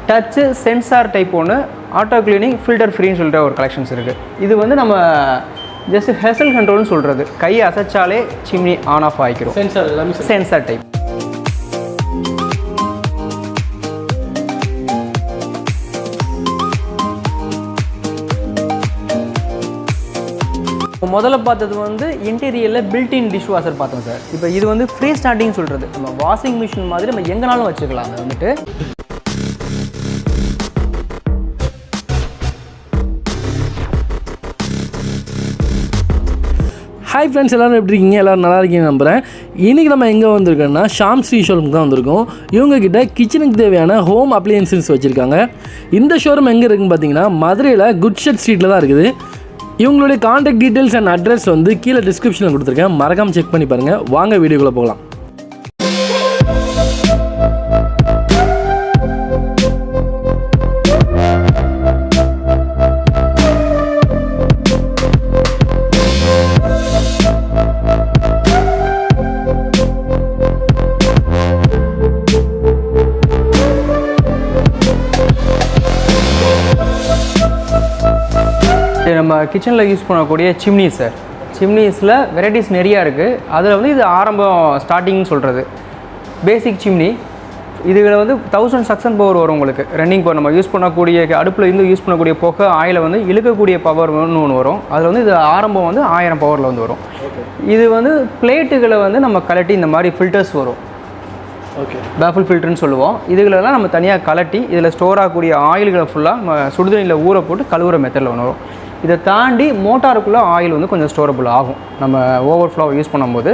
Dutch sensor type ஒன்று auto cleaning filter ஃப்ரீன்னு சொல்லிட்டு ஒரு கலெக்ஷன்ஸ் இருக்குது. இது வந்து நம்ம ஜஸ்ட் ஹெசல் கண்ட்ரோல்னு சொல்கிறது. கை அசைச்சாலே சிம்னி ஆன் ஆஃப் ஆகிக்கிறோம். சென்சார் எல்லாமே சென்சார் டைப். முதல்ல பார்த்தது வந்து இன்டீரியரில் பில்டின் டிஷ் வாஷர் பார்த்தோம் சார். இப்போ இது வந்து ஃப்ரீ ஸ்டாண்டிங் சொல்கிறது. நம்ம வாஷிங் மிஷின் மாதிரி நம்ம எங்கேனாலும் வச்சுக்கலாம். அதை வந்துட்டு ஹாய் ஃப்ரெண்ட்ஸ், எல்லோரும் எப்படி இருக்கீங்க? எல்லோரும் நல்லா இருக்கீங்கன்னு நம்புகிறேன். இன்றைக்கி நம்ம எங்கே வந்திருக்கோன்னா ஷாம்ஸ்ரீ ஷோரூம் தான் வந்திருக்கோம். இவங்ககிட்ட கிச்சனுக்கு தேவையான ஹோம் அப்ளையன்சஸ் வச்சுருக்காங்க. இந்த ஷோரூம் எங்கே இருக்குன்னு பார்த்தீங்கன்னா மதுரையில் குட்ஷெட் ஸ்ட்ரீட்டில் தான் இருக்குது. இவங்களுடைய காண்டாக்ட் டீட்டெயில்ஸ் அண்ட் அட்ரஸ் வந்து கீழே டிஸ்கிரிப்ஷனில் கொடுத்துருக்கேன். மறக்காமல் செக் பண்ணி பாருங்கள். வாங்க வீடியோக்குள்ளே போகலாம். நம்ம கிச்சனில் யூஸ் பண்ணக்கூடிய சிம்னிஸ் சார். சிம்னிஸில் வெரைட்டிஸ் நிறையா இருக்குது. அதில் வந்து இது ஆரம்பம் ஸ்டார்டிங்னு சொல்கிறது பேசிக் சிம்னி. இதில் வந்து 1000 சக்ஷன் பவர் வரும் உங்களுக்கு. ரன்னிங் பவர் நம்ம யூஸ் பண்ணக்கூடிய அடுப்பில் இருந்து யூஸ் பண்ணக்கூடிய புகை ஆயிலை வந்து இழுக்கக்கூடிய பவர் ஒன்று வரும். அதில் வந்து இது ஆரம்பம் வந்து 1000 பவரில் வந்து வரும். இது வந்து பிளேட்டுகளை வந்து நம்ம கலட்டி இந்த மாதிரி ஃபில்டர்ஸ் வரும். ஓகே, பேஃபிள் ஃபில்டர்னு சொல்லுவோம். இதுகளெல்லாம் நம்ம தனியாக கலட்டி இதில் ஸ்டோர் ஆகக்கூடிய ஆயில்களை ஃபுல்லாக நம்ம சுடுதண்ணியில் ஊற போட்டு கழுவுற மெத்தடில் ஒன்று வரும். இதை தாண்டி மோட்டாருக்குள்ளே ஆயில் வந்து கொஞ்சம் ஸ்டோரபிள் ஆகும் நம்ம ஓவர்ஃப்ளோ யூஸ் பண்ணும்போது.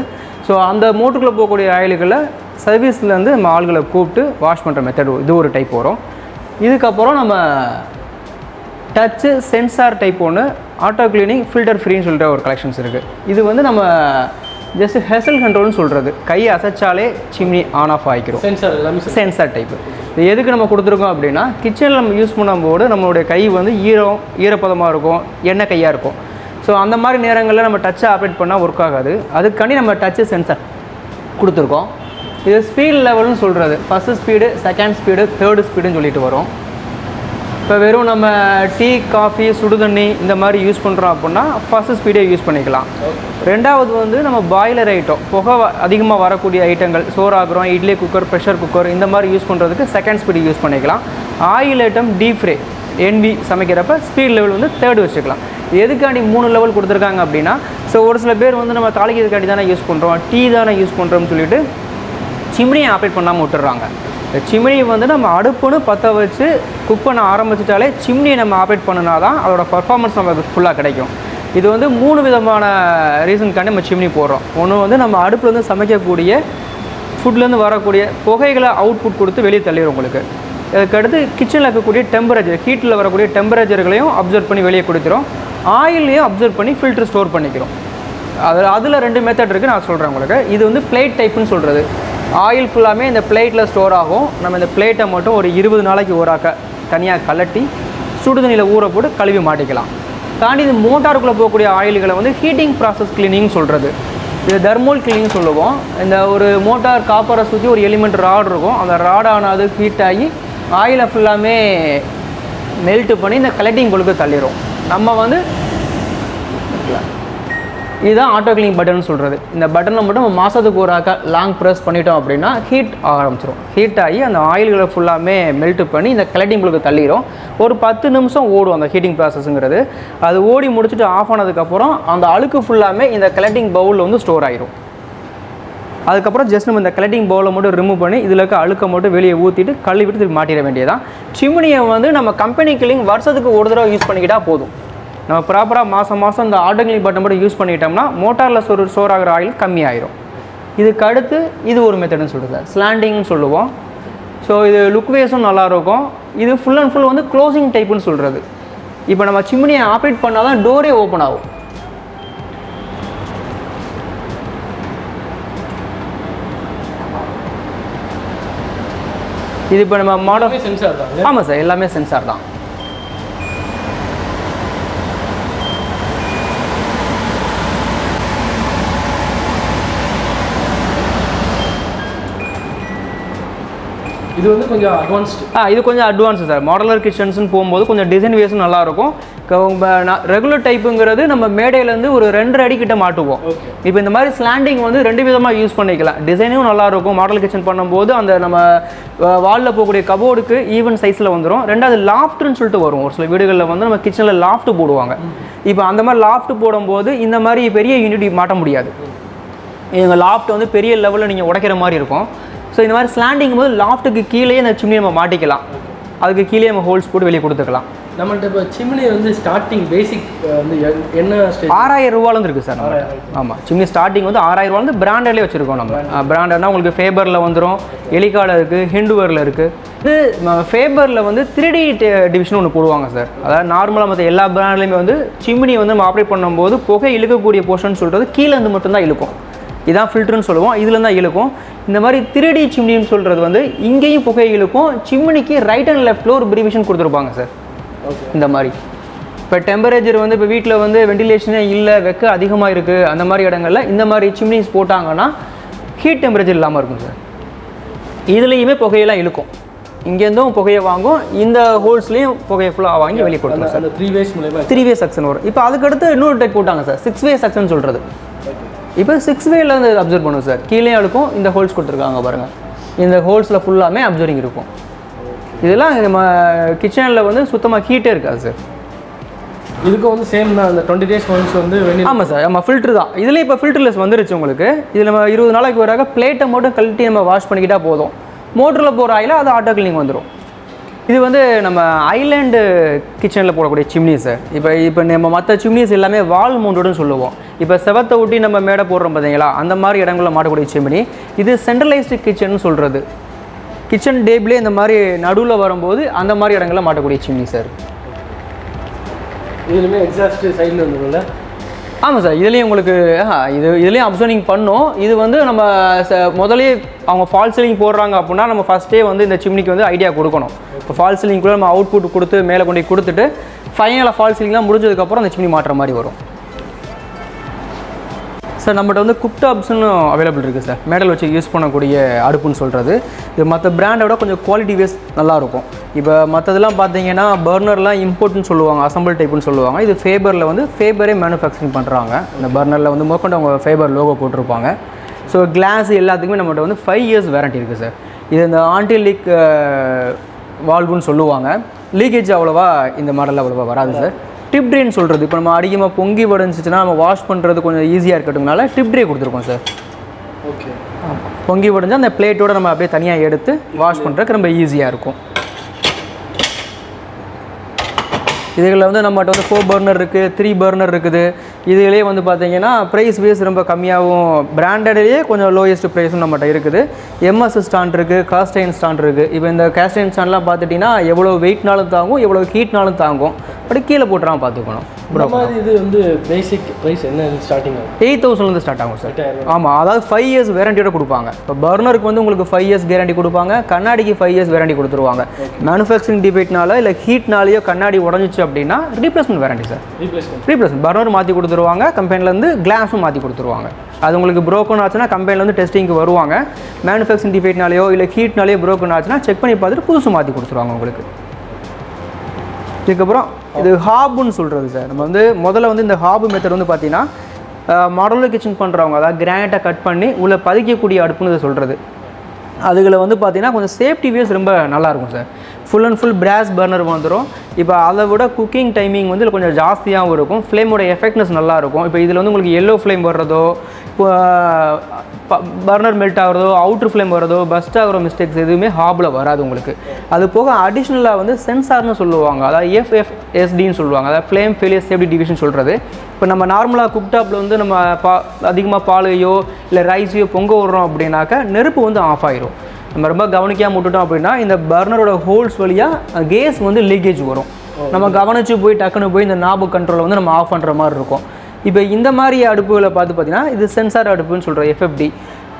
ஸோ அந்த மோட்டருக்குள்ளே போகக்கூடிய ஆயில்களை சர்வீஸ்லேருந்து நம்ம ஆள்களை கூப்பிட்டு வாஷ் பண்ணுற மெத்தட் இது ஒரு டைப் வரும். இதுக்கப்புறம் நம்ம டச்சு சென்சார் டைப் ஒன்று ஆட்டோ கிளீனிங் ஃபில்டர் ஃப்ரீன்னு சொல்லிட்டு ஒரு கலெக்ஷன்ஸ் இருக்குது. இது வந்து நம்ம ஜஸ்ட் ஹெசல் கண்ட்ரோல்னு சொல்கிறது. கை அசைச்சாலே சிம்னி ஆன் ஆஃப் ஆகிக்கிறோம். சென்சார் எல்லாமே சென்சார் டைப்பு. இது எதுக்கு நம்ம கொடுத்துருக்கோம் அப்படின்னா, கிச்சனில் நம்ம யூஸ் பண்ணும்போது நம்மளுடைய கை வந்து ஈரப்பதமாக இருக்கும், எண்ணெய் கையாக இருக்கும். ஸோ அந்த மாதிரி நேரங்களில் நம்ம டச்சை ஆப்ரேட் பண்ணால் ஒர்க் ஆகாது. அதுக்காண்டி நம்ம டச்சு சென்சார் கொடுத்துருக்கோம். இது ஸ்பீட் லெவல்னு சொல்கிறது. First speed, second speed, third ஸ்பீடுன்னு சொல்லிட்டு வரும். இப்போ வெறும் நம்ம டீ, காஃபி, சுடுதண்ணி இந்த மாதிரி யூஸ் பண்ணுறோம் அப்படின்னா ஃபஸ்ட்டு ஸ்பீடே யூஸ் பண்ணிக்கலாம். ரெண்டாவது வந்து நம்ம பாய்லர் ஐட்டம், புகை அதிகமாக வரக்கூடிய ஐட்டங்கள், சோறாக்குறோம், இட்லி குக்கர், ப்ரெஷர் குக்கர் இந்த மாதிரி யூஸ் பண்ணுறதுக்கு செகண்ட் ஸ்பீடு யூஸ் பண்ணிக்கலாம். Oil item, deep fry, NV சமைக்கிறப்ப ஸ்பீட் லெவல் வந்து தேர்டு வச்சுக்கலாம். எதுக்காண்டி 3 லெவல் கொடுத்துருக்காங்க அப்படின்னா, ஸோ ஒரு சில பேர் வந்து நம்ம தாளிக்கிறதுக்காண்டி தானே யூஸ் பண்ணுறோம், டீ தானே யூஸ் பண்ணுறோம்னு சொல்லிட்டு சிம்னியை ஆப்ரேட் பண்ணாமல் விட்டுறாங்க. சிம்னியை வந்து நம்ம அடுப்புன்னு பற்ற வச்சு குக் பண்ண ஆரம்பிச்சிட்டாலே சிம்னியை நம்ம ஆப்ரேட் பண்ணினா தான் அதோட பர்ஃபார்மன்ஸ் நமக்கு ஃபுல்லாக கிடைக்கும். இது வந்து 3 விதமான ரீசனுக்காண்டி நம்ம சிம்னி போடுறோம். ஒன்று வந்து நம்ம அடுப்புலேருந்து சமைக்கக்கூடிய ஃபுட்லேருந்து வரக்கூடிய புகைகளை அவுட்புட் கொடுத்து வெளியே தள்ளிடும் உங்களுக்கு. அதுக்கடுத்து கிச்சனில் இருக்கக்கூடிய டெம்பரேச்சர், ஹீட்டில் வரக்கூடிய டெம்பரேச்சர்களையும் அப்சர்வ் பண்ணி வெளியே கொடுத்துரும். ஆயிலையும் அப்சர்வ் பண்ணி ஃபில்டர் ஸ்டோர் பண்ணிக்கிறோம். அதில் 2 மெத்தட் இருக்குது, நான் சொல்கிறேன் உங்களுக்கு. இது வந்து பிளேட் டைப்புன்னு சொல்கிறது. ஆயில் ஃபுல்லாமே இந்த பிளேட்டில் ஸ்டோர் ஆகும். நம்ம இந்த பிளேட்டை மட்டும் ஒரு 20 நாளைக்கு ஊறாக்க தனியாக கலட்டி சுடுதண்ணியில் ஊற போட்டு கழுவி மாட்டிக்கலாம். தாண்டி இது மோட்டாருக்குள்ளே போகக்கூடிய ஆயில்களை வந்து ஹீட்டிங் ப்ராசஸ் கிளீனிங் சொல்கிறது. இது தெர்மல் கிளீனிங் சொல்லுவோம். இந்த ஒரு மோட்டார் காப்பரை சுற்றி ஒரு எலிமெண்ட் ராட் இருக்கும். அந்த ராடானது ஹீட் ஆகி ஆயிலை ஃபுல்லாமே மெல்ட்டு பண்ணி இந்த கலெக்டிங் பொழுது தள்ளிடும். நம்ம வந்து இதுதான் ஆட்டோ கிளீனிங் பட்டன் சொல்கிறது. இந்த பட்டனை மட்டும் நம்ம மாதத்துக்கு ஒரு லாங் ப்ரெஸ் பண்ணிட்டோம் அப்படின்னா ஹீட் ஆரம்பிச்சிடும். ஹீட் ஆகி அந்த ஆயில்களை ஃபுல்லாமே மெல்ட்டு பண்ணி இந்த கலெக்டிங் பொழுது தள்ளிடும். ஒரு 10 நிமிஷம் ஓடும் அந்த ஹீட்டிங் ப்ராசஸ்ங்கிறது. அது ஓடி முடிச்சுட்டு ஆஃப் ஆனதுக்கப்புறம் அந்த அழுக்கு ஃபுல்லாமே இந்த கலெக்டிங் பவுலில் வந்து ஸ்டோர் ஆகிடும். அதுக்கப்புறம் ஜஸ்ட் நம்ம இந்த கலெக்டிங் பவுலை மட்டும் ரிமூவ் பண்ணி இதில் இருக்க அழுக்க மட்டும் வெளியே ஊற்றிட்டு கழுவிட்டு திருப்பி மாட்டிட வேண்டியதான். சிம்னியை வந்து நம்ம கம்பெனி கிளீனிங் வருஷத்துக்கு ஒரு தடவை யூஸ் பண்ணிக்கிட்டால் போதும். நம்ம ப்ராப்பராக மாதம் இந்த ஆட்டோ கிளீனிங் பட்டன் மட்டும் யூஸ் பண்ணிக்கிட்டோம்னா மோட்டாரில் ஸ்டோர் ஆகிற ஆயில் கம்மியாயிரும். இதுக்கு அடுத்து இது ஒரு மெத்தடுன்னு சொல்லுது, ஸ்லாண்டிங்னு சொல்லுவோம். ஸோ இது லுக் வேஸும் நல்லாயிருக்கும். இது ஃபுல் அண்ட் ஃபுல் வந்து க்ளோசிங் டைப்புன்னு சொல்கிறது. இப்போ நம்ம சிம்னியை ஆப்ரேட் பண்ணால் தான் டோரே ஓப்பன் ஆகும். இது இப்போ நம்ம மாடல் சென்சார் தான். ஆமாம் சார், எல்லாமே சென்சார் தான். இது வந்து கொஞ்சம் அட்வான்ஸ்டு. இது கொஞ்சம் அட்வான்ஸு சார். மாடலர் கிச்சன்ஸ்னு போகும்போது கொஞ்சம் டிசைன் வேஸும் நல்லாயிருக்கும். ரெகுலர் டைப்புங்கிறது நம்ம மேடையிலேருந்து ஒரு 2.5 அடி கிட்ட மாட்டுவோம். இப்போ இந்த மாதிரி ஸ்லாண்டிங் வந்து 2 விதமாக யூஸ் பண்ணிக்கலாம். டிசைனும் நல்லாயிருக்கும். மாடல் கிச்சன் பண்ணும்போது அந்த நம்ம வாலில் போகக்கூடிய கபோர்டுக்கு ஈவன் சைஸில் வந்துடும். ரெண்டாவது லாஃப்ட்னு சொல்லிட்டு வரும். ஒரு சில வீடுகளில் வந்து நம்ம கிச்சனில் லாஃப்ட் போடுவாங்க. இப்போ அந்த மாதிரி லாஃப்ட் போடும்போது இந்த மாதிரி பெரிய யூனிட் மாட்ட முடியாது. எங்கள் லாஃப்ட் வந்து பெரிய லெவலில் நீங்கள் உடைக்கிற மாதிரி இருக்கும். ஸோ இந்த மாதிரி ஸ்லாண்டிங் போது லாஃப்ட்டுக்கு கீழே அந்த சிம்னி நம்ம மாட்டிக்கலாம். அதுக்கு கீழே நம்ம ஹோல்ஸ் போட்டு வெளியே கொடுத்துக்கலாம். நம்மள்ட்ட இப்போ சிம்னி வந்து ஸ்டார்டிங் பேசிக் வந்து என்ன ஸ்டேஜ்? 6000 ரூபாலேருந்து இருக்குது சார். ஆமாம், சிம்னி ஸ்டார்டிங் வந்து 6000 ரூபாலேருந்து பிராண்டட்லேயே வச்சுருக்கோம் நம்ம. பிராண்டட்னா உங்களுக்கு ஃபேபரில் வந்துடும், எலிகாவில் இருக்குது, ஹிண்டுவரில் இருக்குது. இது ஃபேபரில் வந்து 3D டிவிஷன் ஒன்று போடுவாங்க சார். அதாவது நார்மலாக மற்ற எல்லா பிராண்ட்லேயுமே வந்து சிம்னி வந்து நம்ம ஆப்ரேட் பண்ணும்போது புகை இழுக்கக்கூடிய போர்ஷன் சொல்கிறது கீழே இருந்து மட்டும்தான் இழுக்கும். இதான் ஃபில்டர்னு சொல்லுவோம். இதில் தான் இழுக்கும். இந்த மாதிரி 3D சிம்னின்னு சொல்கிறது வந்து இங்கேயும் புகை இழுக்கும். சிம்னிக்கு ரைட் அண்ட் லெஃப்ட்டில் ஒரு ப்ரிவிஷன் கொடுத்துருப்பாங்க சார். இந்த மாதிரி இப்போ டெம்பரேச்சர் வந்து இப்போ வீட்டில் வந்து வெண்டிலேஷனே இல்லை, வெக்க அதிகமாக இருக்குது, அந்த மாதிரி இடங்களில் இந்த மாதிரி சிம்னிஸ் போட்டாங்கன்னா ஹீட் டெம்பரேச்சர் இல்லாமல் இருக்கும் சார். இதுலேயுமே புகையெல்லாம் இழுக்கும். இங்கேருந்தும் புகையை வாங்கும், இந்த ஹோல்ஸ்லேயும் புகையை ஃபுல்லாக வாங்கி வெளியே கொடுத்துரும் சார். 3 வே சக்ஷன் வரும். இப்போ அதுக்கடுத்து இன்னொரு டைப் போட்டாங்க சார், 6 வே சக்ஷன் சொல்கிறது. இப்போ 6 வேல வந்து அப்சர்வ் பண்ணுவோம் சார். கீழே இருக்கும், இந்த ஹோல்ஸ் கொடுத்துருக்காங்க பாருங்கள். இந்த ஹோல்ஸில் ஃபுல்லாமே அப்சர்விங் இருக்கும். இதெல்லாம் நம்ம கிச்சனில் வந்து சுத்தமாக ஹீட்டே இருக்காது சார். இதுக்கு வந்து சேம் தான், அந்த 20 days ஒன்ஸ் வந்து வெளியே. ஆமாம் சார், நம்ம ஃபில்ட்ரு தான். இதுலேயே இப்போ ஃபில்டர்லெஸ் வந்துருச்சு உங்களுக்கு. இதில் நம்ம 20 நாளைக்கு வராக பிளேட்டை மட்டும் கழட்டி நம்ம வாஷ் பண்ணிக்கிட்டால் போதும். மோட்டரில் போகிற ஆயில் அது ஆட்டோ கிளீனிங் வந்துடும். இது வந்து நம்ம ஐலேண்டு கிச்சனில் போடக்கூடிய சிம்னி சார். இப்போ நம்ம மற்ற சிம்னிஸ் எல்லாமே வால் மவுண்டடுன்னு சொல்லுவோம். இப்போ செவத்தை ஒட்டி நம்ம மேடை போடுறோம் பார்த்தீங்களா, அந்த மாதிரி இடங்களில் மாட்டக்கூடிய சிம்னி. இது சென்ட்ரலைஸ்டு கிச்சன் சொல்கிறது. கிச்சன் டேபிளே இந்த மாதிரி நடுவில் வரும்போது அந்த மாதிரி இடங்களில் மாட்டக்கூடிய சிம்னி சார். இதுலேயுமே எக்ஸாஸ்ட் சைடில் வந்துடும்ல? ஆமாம் சார், இதுலேயும் உங்களுக்கு இதுலேயும் அப்சர்விங் பண்ணோம். இது வந்து நம்ம முதலே அவங்க ஃபால் சீலிங் போடுறாங்க அப்படின்னா நம்ம ஃபஸ்ட்டே வந்து இந்த சிம்னிக்கு வந்து ஐடியா கொடுக்கணும். இப்போ ஃபால் சீலிங்குள்ளே நம்ம அவுட்புட் கொடுத்து மேலே கொண்டு கொடுத்துட்டு ஃபைனலாக ஃபால் சீலிங்லாம் முடிஞ்சதுக்கப்புறம் அந்த சிம்னி மாட்டுற மாதிரி வரும் சார். நம்மகிட்ட வந்து குக் டாப்ஸ்னு அவைலபிள் இருக்குது சார். மேடல் வச்சு யூஸ் பண்ணக்கூடிய அடுப்புன்னு சொல்கிறது. இது மற்ற பிராண்டோட கொஞ்சம் குவாலிட்டி வைஸ் நல்லாயிருக்கும். இப்போ மற்றதெல்லாம் பார்த்தீங்கன்னா பர்னர்லாம் இம்போர்ட்னு சொல்லுவாங்க, அசம்பிள் டைப்புன்னு சொல்லுவாங்க. இது ஃபேபரில் வந்து ஃபேபரே மேனுஃபேக்சரிங் பண்ணுறாங்க. இந்த பர்னரில் வந்து மொக்கண்டு அவங்க ஃபேபர் லோகோ போட்டிருப்பாங்க. ஸோ கிளாஸ் எல்லாத்துக்குமே நம்மகிட்ட வந்து 5 years வாரண்ட்டி இருக்குது சார். இது இந்த ஆன்டி லீக் வால்வுன்னு சொல்லுவாங்க. லீக்கேஜ் அவ்வளோவா இந்த மாடலில் அவ்வளோவா வராது சார். டிப் ட்ரேன்னு சொல்கிறது, இப்போ நம்ம அதிகமாக பொங்கி வடைஞ்சிச்சுன்னா நம்ம வாஷ் பண்ணுறது கொஞ்சம் ஈஸியாக இருக்கட்டும்னால டிப் ட்ரே கொடுத்துருக்கோம் சார். ஓகே, பொங்கி வடைஞ்சால் அந்த பிளேட்டோடு நம்ம அப்படியே தனியாக எடுத்து வாஷ் பண்ணுறதுக்கு ரொம்ப ஈஸியாக இருக்கும். இதுகளில் வந்து நம்மகிட்ட வந்து 4 பர்னர் இருக்குது, 3 பர்னர் இருக்குது. இதுலேயே வந்து பார்த்தீங்கன்னா ப்ரைஸ் வைஸ் ரொம்ப கம்மியாகவும் பிராண்டட்லேயே கொஞ்சம் லோயஸ்ட் ப்ரைஸும் நம்மகிட்ட இருக்குது. எம்எஸ் ஸ்டாண்ட் இருக்குது, காஸ்டைன் ஸ்டாண்ட் இருக்குது. இப்போ இந்த காஸ்டைன் ஸ்டாண்ட்லாம் பார்த்துட்டிங்கன்னா எவ்வளோ வெயிட்னாலும் தாங்கும், எவ்வளோ ஹீட்னாலும் தாங்கும். அப்படி கீழே போட்டுறாம பார்த்துக்கணும். இது வந்து பேசிக் ப்ரைஸ் என்ன ஸ்டார்டிங் 8,000 ஸ்டார்ட் ஆகும் சார். ஆமாம், அதாவது 5 years வேரண்டியோட கொடுப்பாங்க. இப்போ பர்னருக்கு வந்து உங்களுக்கு 5 years கேரண்டி கொடுப்பாங்க, கண்ணாடிக்கு 5 years வேரண்டி கொடுத்துருவாங்க. மேனுஃபேக்சரிங் டிபேட்னால இல்லை ஹீட்னாலேயோ கண்ணாடி உடஞ்சிச்சு அப்படின்னா replacement warranty sir. Replacement burner மாற்றி கொடுத்துருவாங்க, கம்பெனிலேருந்து கிளாஸும் மாற்றி கொடுத்துருவாங்க. அது உங்களுக்கு ப்ரோக்கன் ஆச்சுன்னா கம்பெனிலேருந்து டெஸ்டிங்க்கு வருவாங்க. மேனுஃபேக்சரிங் டிபேட்னாலேயோ இல்லை ஹீட்னாலேயோ ப்ரோக்கன் ஆச்சுன்னா செக் பண்ணி பார்த்துட்டு புதுசு மாற்றி கொடுத்துருவாங்க உங்களுக்கு. இதுக்கப்புறம் இது ஹாபுன்னு சொல்கிறது சார். நம்ம வந்து முதல்ல வந்து இந்த ஹாபு மெத்தட் வந்து பார்த்தீங்கன்னா மாடலர் கிச்சன் பண்ணுறவங்க, அதாவது கிரானைட்டை கட் பண்ணி உள்ளே பதிக்கக்கூடிய அடுப்புன்னு இதை சொல்கிறது. அதுகளை வந்து பார்த்தீங்கன்னா கொஞ்சம் சேஃப்டி வைஸ் ரொம்ப நல்லாயிருக்கும் sir. Full and full brass burner வந்துடும். இப்போ அதை விட குக்கிங் டைமிங் வந்து இதில் கொஞ்சம் ஜாஸ்தியாகவும் இருக்கும். ஃப்ளேமோட எஃபெக்ட்னஸ் நல்லாயிருக்கும். இப்போ இதில் வந்து உங்களுக்கு எல்லோ ஃப்ளேம் வர்றதோ, இப்போ பர்னர் மெல்ட் ஆகிறதோ, அவுட்ரு ஃப்ளேம் வர்றதோ, பஸ்ட் ஆகிற மிஸ்டேக்ஸ் எதுவுமே ஹாபில் வராது உங்களுக்கு. அது போக அடிஷ்னலாக வந்து சென்சார்னு சொல்லுவாங்க, அதாவது FFSDன்னு சொல்லுவாங்க, அதாவது ஃப்ளேம் ஃபெயிலியர் சேஃப்டி டிவிஷன் சொல்கிறது. இப்போ நம்ம நார்மலாக குக்டாப்பில் வந்து நம்ம அதிகமாக பாலையோ இல்லை ரைஸையோ பொங்க விடுறோம் அப்படின்னாக்கா நெருப்பு வந்து ஆஃப் ஆயிரும். நம்ம ரொம்ப கவனிக்காமல் விட்டுட்டோம் அப்படின்னா இந்த பர்னரோட ஹோல்ஸ் வழியாக கேஸ் வந்து லீக்கேஜ் வரும். நம்ம கவனித்து போய் டக்குன்னு போய் இந்த நாபு கண்ட்ரோலை வந்து நம்ம ஆஃப் பண்ணுற மாதிரி இருக்கும். இப்போ இந்த மாதிரி அடுப்புகளை பார்த்தீங்கன்னா இது சென்சார் அடுப்புன்னு சொல்கிறோம், FFD.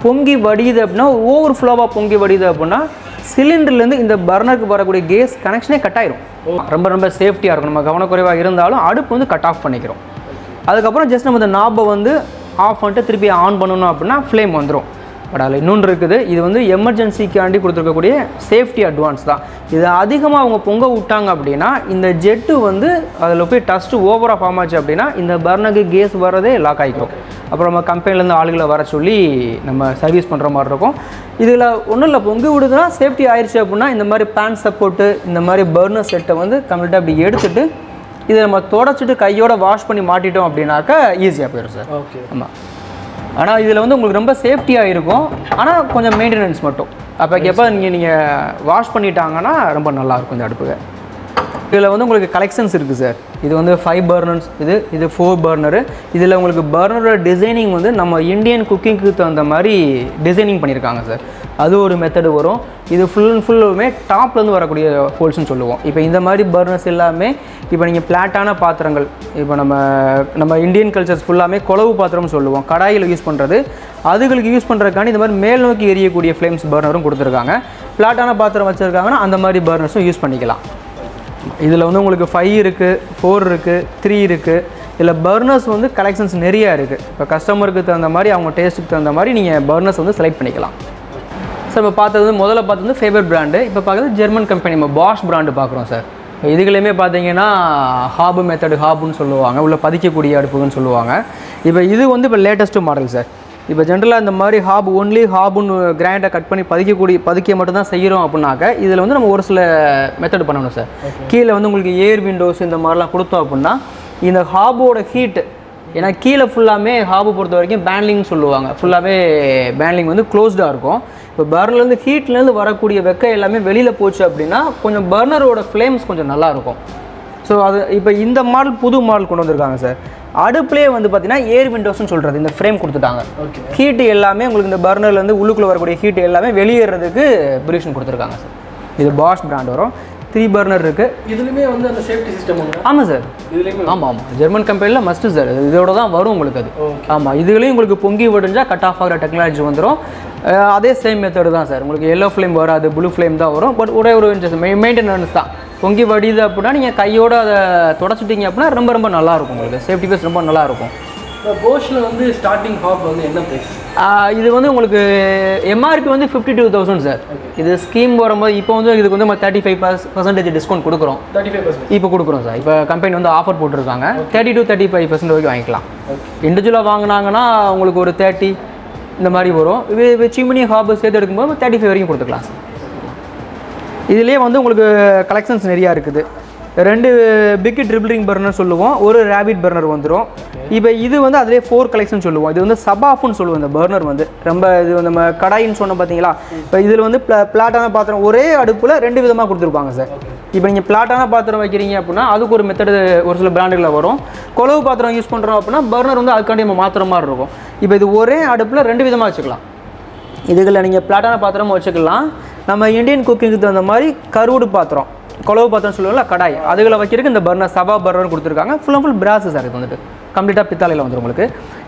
பொங்கி வடியுது அப்படின்னா ஓவர் ஃப்ளோவாக பொங்கி வடியுது அப்படின்னா சிலிண்டர்லேருந்து இந்த பர்னருக்கு வரக்கூடிய கேஸ் கனெக்ஷனே கட் ஆயிரும். ரொம்ப ரொம்ப சேஃப்டியாக இருக்கும். நம்ம கவனக்குறைவாக இருந்தாலும் அடுப்பு வந்து கட் ஆஃப் பண்ணிக்கிறோம். அதுக்கப்புறம் ஜஸ்ட் நம்ம இந்த நாபை வந்து ஆஃப் பண்ணிட்டு திருப்பி ஆன் பண்ணணும் அப்படின்னா ஃப்ளேம் வந்துடும். பட் அதில் இன்னொன்று இருக்குது, இது வந்து எமர்ஜென்சிக்காண்டி கொடுத்துருக்கக்கூடிய சேஃப்டி அட்வான்ஸ் தான். இது அதிகமாக அவங்க பொங்க விட்டாங்க அப்படின்னா இந்த ஜெட்டு வந்து அதில் போய் டஸ்ட்டு ஓவராக ஃபார்ம் ஆச்சு அப்படின்னா இந்த பர்னருக்கு கேஸ் வர்றதே லாக் ஆகிக்கும். அப்புறம் நம்ம கம்பெனிலேருந்து ஆளுகளை வர சொல்லி நம்ம சர்வீஸ் பண்ணுற மாதிரி இருக்கும். இதில் ஒன்றும் இல்லை, பொங்கி விடுதுன்னா சேஃப்டி ஆயிடுச்சு அப்படின்னா இந்த மாதிரி பேன் சப்போர்ட்டு இந்த மாதிரி பர்னர் செட்டை வந்து கம்ப்ளீட்டாக அப்படி எடுத்துகிட்டு இதை நம்ம தொடச்சிட்டு கையோட வாஷ் பண்ணி மாட்டிட்டோம் அப்படின்னாக்கா ஈஸியாக போயிடும் சார். ஓகே. ஆமாம். ஆனால் இதில் வந்து உங்களுக்கு ரொம்ப சேஃப்டியாக இருக்கும், ஆனால் கொஞ்சம் மெயின்டெனன்ஸ் மட்டும். அப்போக்கப்போ நீங்கள் வாஷ் பண்ணிட்டாங்கன்னா ரொம்ப நல்லாயிருக்கும் இந்த அடுப்புக்கு. இதில் வந்து உங்களுக்கு கலெக்ஷன்ஸ் இருக்குது சார். இது வந்து 5 பர்னர்ஸ், இது 4 பர்னரு. இதில் உங்களுக்கு பர்னரோட டிசைனிங் வந்து நம்ம இந்தியன் குக்கிங்க்கு தகுந்த மாதிரி டிசைனிங் பண்ணியிருக்காங்க சார். அது ஒரு மெத்தடு வரும். இது ஃபுல் அண்ட் ஃபுல்லுமே டாப்லேருந்து வரக்கூடிய ஹோல்ஸ்னு சொல்லுவோம். இப்போ இந்த மாதிரி பர்னர்ஸ் எல்லாமே இப்போ நீங்கள் பிளாட்டான பாத்திரங்கள், இப்போ நம்ம இந்தியன் கல்ச்சர்ஸ் ஃபுல்லாமே குழவு பாத்திரம்னு சொல்லுவோம், கடாயில் யூஸ் பண்ணுறது, அதுகளுக்கு யூஸ் பண்ணுறதுக்காண்டி இந்த மாதிரி மேல் நோக்கி எரியக்கூடிய ஃப்ளேம்ஸ் பர்னரும் கொடுத்துருக்காங்க. பிளாட்டான பாத்திரம் வச்சுருக்காங்கன்னா அந்த மாதிரி பர்னர்ஸும் யூஸ் பண்ணிக்கலாம். இதில் வந்து உங்களுக்கு 5 இருக்குது, 4 இருக்குது, 3 இருக்குது. இதில் பர்னர்ஸ் வந்து கலெக்ஷன்ஸ் நிறையா இருக்குது. இப்போ கஸ்டமருக்கு தகுந்த மாதிரி அவங்க டேஸ்ட்டுக்கு தகுந்த மாதிரி நீங்கள் பர்னர்ஸ் வந்து செலக்ட் பண்ணிக்கலாம். சார் இப்போ பார்த்தது முதல்ல பார்த்தது ஃபேவர் பிராண்டு, இப்போ பார்க்குறது ஜெர்மன் கம்பெனி நம்ம பாஷ் பிராண்டு பார்க்குறோம் சார். இதுகளையுமே பார்த்தீங்கன்னா ஹாபு மெத்தடு, ஹாபுன்னு சொல்லுவாங்க, உள்ள பதிக்கக்கூடிய அடுப்புன்னு சொல்லுவாங்க. இப்போ இது வந்து இப்போ லேட்டஸ்ட்டு மாடல் சார். இப்போ ஜென்ரலாக இந்த மாதிரி ஒன்லி ஹாபுன்னு கிராண்டாக கட் பண்ணி பதிக்க மட்டும் தான் செய்கிறோம் அப்படின்னாக்க இதில் வந்து நம்ம ஒரு சில மெத்தட் பண்ணணும் சார். கீழே வந்து உங்களுக்கு ஏர் விண்டோஸ் இந்த மாதிரிலாம் கொடுத்தோம் அப்படின்னா இந்த ஹாபோட ஹீட்டு, ஏன்னா கீழே ஃபுல்லாமே ஹாபு பொறுத்த வரைக்கும் பேண்ட்லிங்னு சொல்லுவாங்க, ஃபுல்லாகவே பேண்ட்லிங் வந்து க்ளோஸ்டாக இருக்கும். இப்போ பர்னர்லேருந்து ஹீட்லேருந்து வரக்கூடிய வெக்கை எல்லாமே வெளியில் போச்சு அப்படின்னா கொஞ்சம் பர்னரோட ஃப்ளேம்ஸ் கொஞ்சம் நல்லாயிருக்கும். ஸோ அது இப்போ இந்த மாடல் புது மாடல் கொண்டு வந்திருக்காங்க சார். அடுப்புலேயே வந்து பார்த்தீங்கன்னா ஏர் விண்டோஸ்னு சொல்கிறது இந்த ஃப்ரேம் கொடுத்துட்டாங்க. ஹீட்டு எல்லாமே உங்களுக்கு இந்த பர்னர்லேருந்து உள்ளுக்குள்ளே வரக்கூடிய ஹீட்டு எல்லாமே வெளியேறதுக்கு பிரிஷன் கொடுத்துருக்காங்க சார். இது பாஷ் பிராண்ட் வரும். 3 பர்னர் இருக்குது. இதுலேயுமே வந்து அந்த சேஃப்டி சிஸ்டம் உண்டு. ஆமாம் சார், இதுலேயுமே ஆமாம். ஜெர்மன் கம்பெனியில் மஸ்ட்டு சார், இதோட தான் வரும் உங்களுக்கு அது. ஆமாம், இதுலேயும் உங்களுக்கு பொங்கி விடுஞ்சால் கட் ஆஃப் ஆகிற டெக்னாலஜி வந்துடும். அதே சேம் மெத்தடு தான் சார். உங்களுக்கு எல்லோ ஃப்ளேம் வராது, ப்ளூ ஃப்ளேம் தான் வரும். பட் ஒரே ஒரு மெயின்டெனன்ஸ் தான். பொங்கி வடிது அப்படின்னா நீங்கள் கையோடு அதை தொடச்சிட்டிங்க அப்படின்னா ரொம்ப ரொம்ப நல்லாயிருக்கும். உங்களுக்கு சேஃப்டி பேஸ் ரொம்ப நல்லாயிருக்கும். போஷில் வந்து ஸ்டார்டிங் ஹாப் வந்து என்ன ப்ரைஸ்? இது வந்து உங்களுக்கு எம்ஆர்பி வந்து 52,000 சார். இது ஸ்கீம் வரும்போது இப்போ வந்து இதுக்கு வந்து நம்ம 35% டிஸ்கவுண்ட் கொடுக்குறோம். 35% இப்போ கொடுக்குறோம் சார். இப்போ கம்பெனி வந்து ஆஃபர் போட்டிருக்காங்க. 30 to 35% வரைக்கும் வாங்கிக்கலாம். இண்டிவிஜுவலாக வாங்கினாங்கன்னா உங்களுக்கு ஒரு 30 இந்த மாதிரி வரும். இது சிம்னி ஹாப் சேர்த்து எடுக்கும்போது 35 வரைக்கும் கொடுத்துக்கலாம் சார். இதுலேயே வந்து உங்களுக்கு கலெக்ஷன்ஸ் நிறையா இருக்குது. 2 பிக் ட்ரிபிளிங் பர்னர் சொல்லுவோம், ஒரு ரேபிட் பர்னர் வந்துடும். இப்போ இது வந்து அதிலே 4 கலெக்ஷன் சொல்லுவோம். இது வந்து சபாஃப்னு சொல்லுவோம். இந்த பர்னர் வந்து ரொம்ப இது நம்ம கடாயின்னு சொன்னோம் பார்த்தீங்களா. இப்போ இதில் வந்து பிளாட்டான பாத்திரம் ஒரே அடுப்பில் 2 விதமாக கொடுத்துருப்பாங்க சார். இப்போ நீங்கள் பிளாட்டான பாத்திரம் வைக்கிறீங்க அப்படின்னா அதுக்கு ஒரு மெத்தடு ஒரு சில பிராண்டுகளில் வரும். குழவு பாத்திரம் யூஸ் பண்ணுறோம் அப்படின்னா பர்னர் வந்து அதுக்காண்டி நம்ம மாத்திர மாதிரி இருக்கும். இப்போ இது ஒரே அடுப்பில் 2 விதமாக வச்சுக்கலாம். இதுகளில் நீங்கள் பிளாட்டான பாத்திரமும் வச்சுக்கலாம். நம்ம இந்தியன் குக்கிங்க்கு தகுந்த மாதிரி கருவுடு பாத்திரம், குழவு பாத்திரம் சொல்லுவாங்கல்ல கடாய், அதுகளை வைக்கிறதுக்கு இந்த பர்னர் சபா பர்னர் கொடுத்துருக்காங்க. Full and full brass sir. இது வந்துட்டு கம்ப்ளீட்டாக பித்தாலையில் வந்துடும் உங்களுக்கு.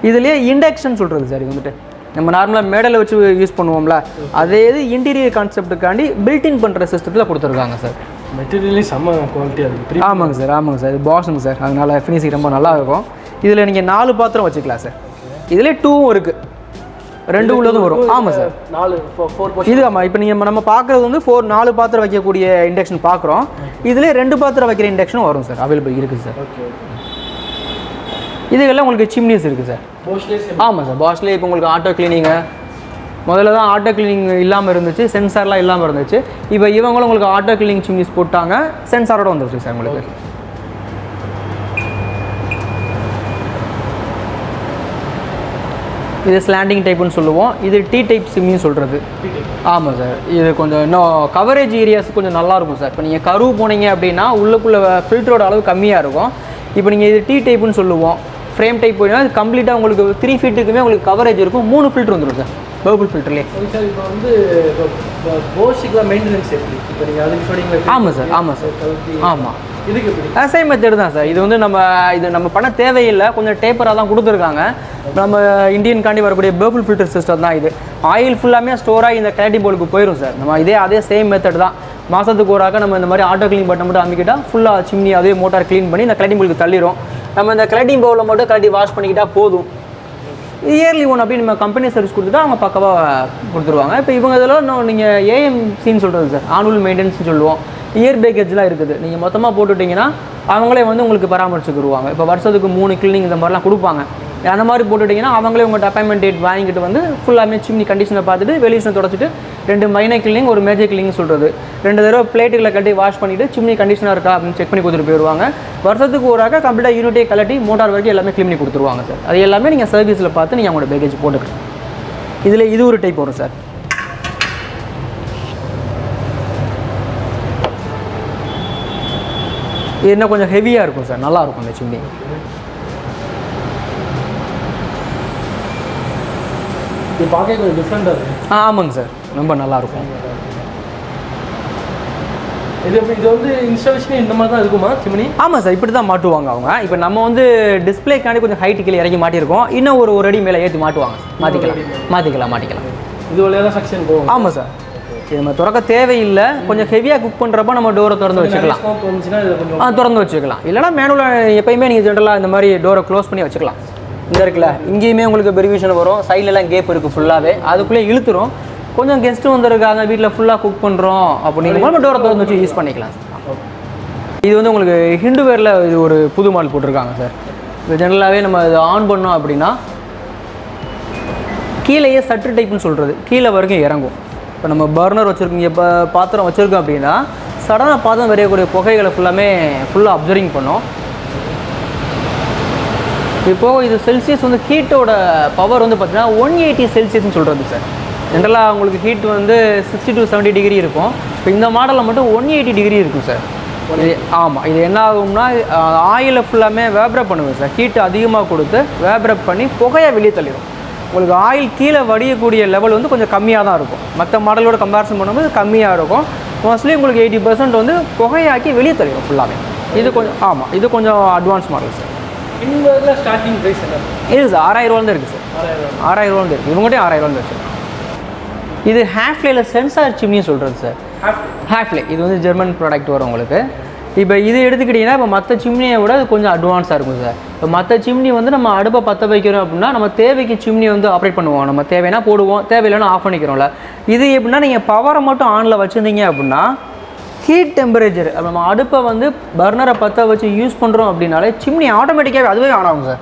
இதுலேயே இண்டக்ஷன் சொல்கிறது சார். இது வந்துட்டு நம்ம நார்மலாக மேடலை வச்சு யூஸ் பண்ணுவோம்ல, அதே இது இன்டீரியர் கான்செப்ட்டுக்காண்டி பில்டின் பண்ணுற சிஸ்டத்தில் கொடுத்துருக்காங்க சார். மெட்டீரியலே செம்ம குவாலிட்டியாக இருக்குது. ஆமாங்க சார், ஆமாங்க சார். இது பாஷுங்க சார், அதனால் ஃபினிஷிங் ரொம்ப நல்லாயிருக்கும். இதில் நீங்கள் 4 பாத்திரம் வச்சுக்கலாம் சார். இதிலே 2ம் இருக்குது, 2 உள்ளதும் வரும். ஆமாம் சார், 4 இது. ஆமாம், இப்போ நீங்கள் நம்ம பார்க்குறது வந்து 4 பாத்திரம் வைக்கக்கூடிய இண்டக்ஷன் பார்க்குறோம். இதிலே 2 பாத்திரம் வைக்கிற இண்டக்ஷனும் வரும் சார், அவைலபிள் இருக்குது சார். இதுக்கெல்லாம் உங்களுக்கு சிம்னிஸ் இருக்குது சார். ஆமாம் சார், பாஷ்லேயே இப்போ உங்களுக்கு ஆட்டோ கிளீனிங்கு முதல்ல தான் ஆட்டோ கிளீனிங் இல்லாமல் இருந்துச்சு, சென்சார்லாம் இல்லாமல் இருந்துச்சு. இப்போ இவங்களும் உங்களுக்கு ஆட்டோ கிளீனிங் சிம்னிஸ் போட்டாங்க, சென்சாரோட வந்துருச்சு சார் உங்களுக்கு. இது ஸ்லாண்டிங் டைப்புன்னு சொல்லுவோம். இது டி டைப் சிம்னு சொல்கிறது. ஆமாம் சார், இது கொஞ்சம் இன்னும் கவரேஜ் ஏரியாஸ் கொஞ்சம் நல்லாயிருக்கும் சார். இப்போ நீங்கள் கருவு போனீங்க அப்படின்னா உள்ளுக்குள்ளே ஃபில்டரோட அளவு கம்மியாக இருக்கும். இப்போ நீங்கள் இது டி டைப்புன்னு சொல்லுவோம். ஃப்ரேம் டைப் போயினா அது கம்ப்ளீட்டாக உங்களுக்கு 3 ஃபீட்டுக்குமே உங்களுக்கு கவரேஜ் இருக்கும். 3 ஃபில்டர் வந்துடும் சார், பர்பிள் ஃபில்டர்லேயே. சார் இப்போ வந்து போஷுக்குலாம் மெயின்டெனன்ஸ் எப்படி? இப்போ நீங்கள் அதுக்கு சொன்னீங்க. ஆமாம் சார், ஆமாம் சார், ஆமாம். இதுக்கு எப்படி? சேம் மெத்தட் தான் சார். இது வந்து நம்ம பண்ண தேவையில்லை, கொஞ்சம் டேப்பராக தான் கொடுத்துருக்காங்க. நம்ம இந்தியன்காண்டி வரக்கூடிய பர்பிள் ஃபில்டர் சிஸ்டம் தான் இது. ஆயில் ஃபுல்லாமே ஸ்டோராக இந்த கிளாரிட்டி போலுக்கு போயிடும் சார். நம்ம அதே சேம் மெத்தட் தான். மாதத்துக்கு ஒராக்க நம்ம இந்த மாதிரி ஆட்டோ கிளீன் பட்டன் மட்டும் அமைக்கிட்டால் ஃபுல்லாக சிம்னி அதே மோட்டார் க்ளீன் பண்ணி இந்த கிளாரிட்டி போலுக்கு தள்ளிடும். நம்ம இந்த கிளாரிட்டி பவுலில் மட்டும் கிளாரிட்டி வாஷ் பண்ணிக்கிட்டால் போதும். இயர்லி ஒன் அப்படி நம்ம கம்பெனி சர்வீஸ் கொடுத்துட்டா அவங்க பக்கவாக கொடுத்துருவாங்க. இப்போ இவங்க இதெல்லாம் நீங்கள் ஏஎம்சின்னு சொல்கிறது சார், ஆனுவல் மெயின்டெனன்ஸ்னு சொல்லுவோம். இயர் பேக்கேஜ்லாம் இருக்குது. நீங்கள் மொத்தமாக போட்டுட்டிங்கன்னா அவங்களே வந்து உங்களுக்கு பராமரிச்சுக்குருவாங்க. இப்போ வருஷத்துக்கு 3 கிளீனிங் இந்த மாதிரிலாம் கொடுப்பாங்க. அந்த மாதிரி போட்டுட்டிங்கன்னா அவங்களே உங்கள்கிட்ட அப்பாயின்மெண்ட் டேட் வாங்கிட்டு வந்து ஃபுல்லாமே சிம்னி கண்டிஷனை பார்த்துட்டு வெளியூஷனை தொடச்சிட்டு 2 மைனர் கிளீனிங் ஒரு மேஜர் கிளீனிங் சொல்கிறது 2 தடவை பிளேட்டுகளை கட்டி வாஷ் பண்ணிவிட்டு சிம்னி கண்டிஷனாக இருக்கா அப்படின்னு செக் பண்ணி கொடுத்துட்டு போயிடுவாங்க. வருஷத்துக்கு ஒரு கம்ப்ளீட்டாக யூனிட்டே கலட்டி மோட்டார் வரைக்கும் எல்லாமே க்ளீன் பண்ணி கொடுத்துருவாங்க சார். அது எல்லாமே நீங்கள் சர்வீஸில் பார்த்து நீங்கள் அவங்களோட பேக்கேஜ் போட்டுக்கலாம். இதில் இது ஒரு டைப் வரும் சார். இது என்ன கொஞ்சம் ஹெவியாக இருக்கும் சார், நல்லாயிருக்கும் இந்த சிம்னி. இது பார்க்க கொஞ்சம் டிஃப்ரெண்ட்டாக இருக்குது. ஆமாங்க சார், ரொம்ப நல்லாயிருக்கும். இது வந்து இன்ஸ்டாலேஷன் இந்த மாதிரி தான் இருக்குமா சிம்னி? ஆமாம் சார், இப்படி தான் மாட்டுவாங்க அவங்க. இப்போ நம்ம வந்து டிஸ்பிளேக்காண்டி கொஞ்சம் ஹைட்டு கீழே இறக்கி மாட்டியிருக்கோம். இன்னும் ஒரு அடி மேலே ஏற்றி மாட்டுவாங்க. மாற்றிக்கலாம். இது வழியாக தான் செக்ஷன் போகும். ஆமாம் சார், இது நம்ம திறக்க தேவையில்லை. கொஞ்சம் ஹெவியாக குக் பண்ணுறப்ப நம்ம டோரை திறந்து வச்சுக்கலாம். திறந்து வச்சுக்கலாம். இல்லைனா மேனுவலாக எப்பயுமே நீங்கள் ஜென்ரலாக இந்த மாதிரி டோரை க்ளோஸ் பண்ணி வச்சுக்கலாம். இந்த இருக்குல்ல, இங்கேயுமே உங்களுக்கு பெரிவிஷன் வரும். சைட்லலாம் கேப் இருக்குது ஃபுல்லாகவே, அதுக்குள்ளே இழுத்துரும். கொஞ்சம் கெஸ்ட்டு வந்துருக்காங்க, வீட்டில் ஃபுல்லாக குக் பண்ணுறோம் அப்படிங்கிற டோரை திறந்து வச்சு யூஸ் பண்ணிக்கலாம். இது வந்து உங்களுக்கு ஹிண்டுவேரில் இது ஒரு புது மாடல் போட்டிருக்காங்க சார். இது ஜென்ரலாகவே நம்ம இது ஆன் பண்ணோம் அப்படின்னா கீழேயே சட்டு டைப்னு சொல்கிறது, கீழே வரைக்கும் இறங்கும். இப்போ நம்ம பர்னர் வச்சுருக்கோங்க, இப்போ பாத்திரம் வச்சுருக்கோம் அப்படின்னா சடனாக பாத்திரம் வரையக்கூடிய புகைகளை ஃபுல்லாக அப்சர்விங் பண்ணோம். இப்போது இது செல்சியஸ் வந்து ஹீட்டோட பவர் வந்து பார்த்திங்கன்னா 180 செல்சியஸ்ன்னு சொல்கிறது சார். ஜென்ரலாக உங்களுக்கு ஹீட் வந்து 60 to 70 டிகிரி இருக்கும். இப்போ இந்த மாடலில் மட்டும் 180 டிகிரி இருக்கும் சார். இது ஆமாம், இது என்ன ஆகும்னா ஆயிலை ஃபுல்லாமே வேப்ரப் பண்ணுவேன் சார். ஹீட் அதிகமாக கொடுத்து வேப்ரப் பண்ணி புகையாக வெளியே தள்ளிடும். உங்களுக்கு ஆயில் கீழே வடியக்கூடிய லெவல் வந்து கொஞ்சம் கம்மியாக தான் இருக்கும். மற்ற மாடலோட கம்பேரிசன் பண்ணும்போது கம்மியாக இருக்கும். மோஸ்ட்லி உங்களுக்கு 80% வந்து புகையாக்கி வெளியே தள்ளிடும் ஃபுல்லாகவே. இது கொஞ்சம் இது கொஞ்சம் அட்வான்ஸ் மாடல் சார். இந்த ஸ்டார்டிங் ப்ரைஸ் என்ன இருக்குது சார்? 6000 ரூபாய் இருக்குது சார். 6000 ரூபாய் இருக்குது. இவங்ககிட்டே 6000 ரூபாய் வச்சுருக்கோம். இது ஹேஃப்லேயில் சென்சார் சிம்னின்னு சொல்கிறது சார். ஹேஃப்லே இது வந்து ஜெர்மன் ப்ராடக்ட் வரும் உங்களுக்கு. இப்போ இது எடுத்துக்கிட்டிங்கன்னா இப்போ மற்ற சிம்னியை விட அது கொஞ்சம் அட்வான்ஸாக இருக்கும் சார். இப்போ மற்ற சிம்னி வந்து நம்ம அடுப்பை பற்ற வைக்கிறோம் அப்படின்னா நம்ம தேவைக்கு சிம்னி வந்து ஆப்ரேட் பண்ணுவோம். நம்ம தேவைன்னா போடுவோம், தேவையில்லைன்னா ஆஃப் பண்ணிக்கிறோம்ல. இது எப்படின்னா நீங்கள் பவரை மட்டும் ஆனில் வச்சுருந்தீங்க அப்படின்னா ஹீட் டெம்பரேச்சர் நம்ம அடுப்பை வந்து பர்னரை பற்ற வச்சு யூஸ் பண்ணுறோம் அப்படின்னாலே சிம்னி ஆட்டோமேட்டிக்காகவே அதுவே ஆன் ஆகும் சார்.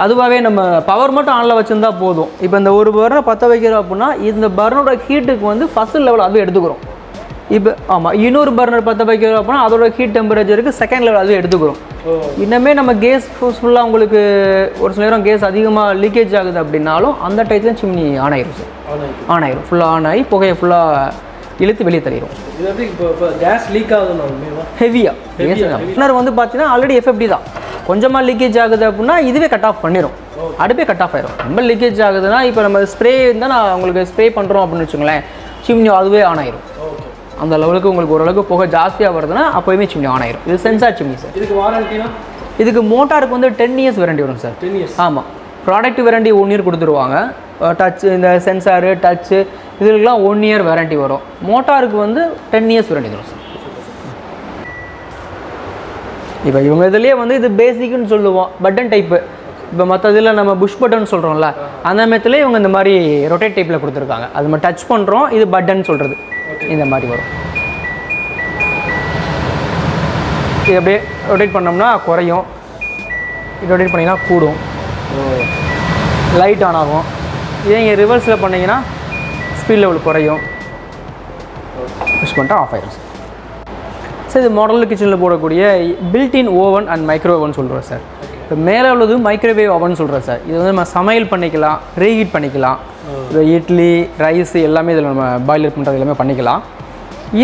அதுவாகவே நம்ம பவர் மட்டும் ஆனில் வச்சுருந்தா போதும். இப்போ இந்த ஒரு பர்னர் பற்ற வைக்கிறோம் அப்படின்னா இந்த பர்னரோட ஹீட்டுக்கு வந்து ஃபஸ்ட் லெவல் அதுவே எடுத்துக்கிறோம். இப்போ இன்னொரு பர்னர் பற்ற வைக்கிறோம் அப்படின்னா அதோட ஹீட் டெம்பரேச்சருக்கு செகண்ட் லெவல் அதுவே எடுத்துக்கிறோம். இன்னமே நம்ம கேஸ் ஃபுல்லாக உங்களுக்கு ஒரு சில நேரம் கேஸ் அதிகமாக லீக்கேஜ் ஆகுது அப்படின்னாலும் அந்த டைத்தில் சிம்னி ஆன் ஆயிரும் சார். ஆன் ஆயிரும், ஃபுல்லாக ஆன் ஆகி புகையை ஃபுல்லாக இழுத்து வெளியே தள்ளிடும். இது வந்து இப்போ கேஸ் லீக் ஆகுதுன்னா ஹெவியாக வந்து பார்த்தீங்கன்னா ஆல்ரெடி எஃப்எஃப்டி தான். கொஞ்சமாக லீக்கேஜ் ஆகுது அப்படின்னா இதுவே கட் ஆஃப் பண்ணிடும், அடுப்பே கட் ஆஃப் ஆயிரும். ரொம்ப லீக்கேஜ் ஆகுதுன்னா இப்போ நம்ம ஸ்ப்ரே இருந்தால் நான் உங்களுக்கு ஸ்ப்ரே பண்ணுறோம் அப்படின்னு வச்சுங்களேன், சிம்னி அதுவே ஆன் ஆயிரும். அந்த லெவலுக்கு உங்களுக்கு ஓரளவுக்கு புகை ஜாஸ்தியாக வருதுன்னா அப்போயுமே சிம்னி ஆன் ஆயிரும். இது சென்சார் சிம்னி சார். இதுக்கு வாரண்டினா? இதுக்கு மோட்டாருக்கு வந்து 10 இயர்ஸ் வாரண்டி வரும் சார். 10 இயர்ஸ்? ஆமாம், ப்ராடக்ட் வாரண்டி 1 இயர் கொடுத்துருவாங்க. டச் இந்த சென்சாரு டச்சு இதுக்கெல்லாம் 1 இயர் வாரண்டி வரும். மோட்டாருக்கு வந்து 10 இயர்ஸ் வாரண்டி வரும் சார். இப்போ இவங்க இதுலேயே வந்து இது பேசிக்னு சொல்லுவோம், பட்டன் டைப்பு. இப்போ மற்ற இதில் நம்ம புஷ் பட்டன் சொல்கிறோம்ல, அந்த மெத்தில் இவங்க இந்த மாதிரி ரொட்டேட் டைப்பில் கொடுத்துருக்காங்க. அது நம்ம டச் பண்ணுறோம், இது பட்டன் சொல்கிறது இந்த மாதிரி வரும். இது அப்படியே ரொட்டேட் பண்ணோம்னா குறையும், இது ரொட்டேட் பண்ணிங்கன்னா கூடும், லைட் ஆன் ஆகும். இதே இங்கே ரிவர்ஸில் பண்ணிங்கன்னா ஸ்பீட் லெவல் குறையும், புஷ் பண்ணிட்டா ஆஃப் ஆயிடும் சார். சார் இது மாடல் கிச்சனில் போடக்கூடிய பில்டின் ஓவன் அண்ட் மைக்ரோவேவன் சொல்கிறோம் சார். இப்போ மேலே உள்ளது மைக்ரோவேவ் ஓவன் சொல்கிறோம் சார். இது வந்து நம்ம சமையல் பண்ணிக்கலாம், ரீஹீட் பண்ணிக்கலாம். இப்போ இட்லி ரைஸ் எல்லாமே இதில் நம்ம பாய்லர் பண்ணுறது எல்லாமே பண்ணிக்கலாம்.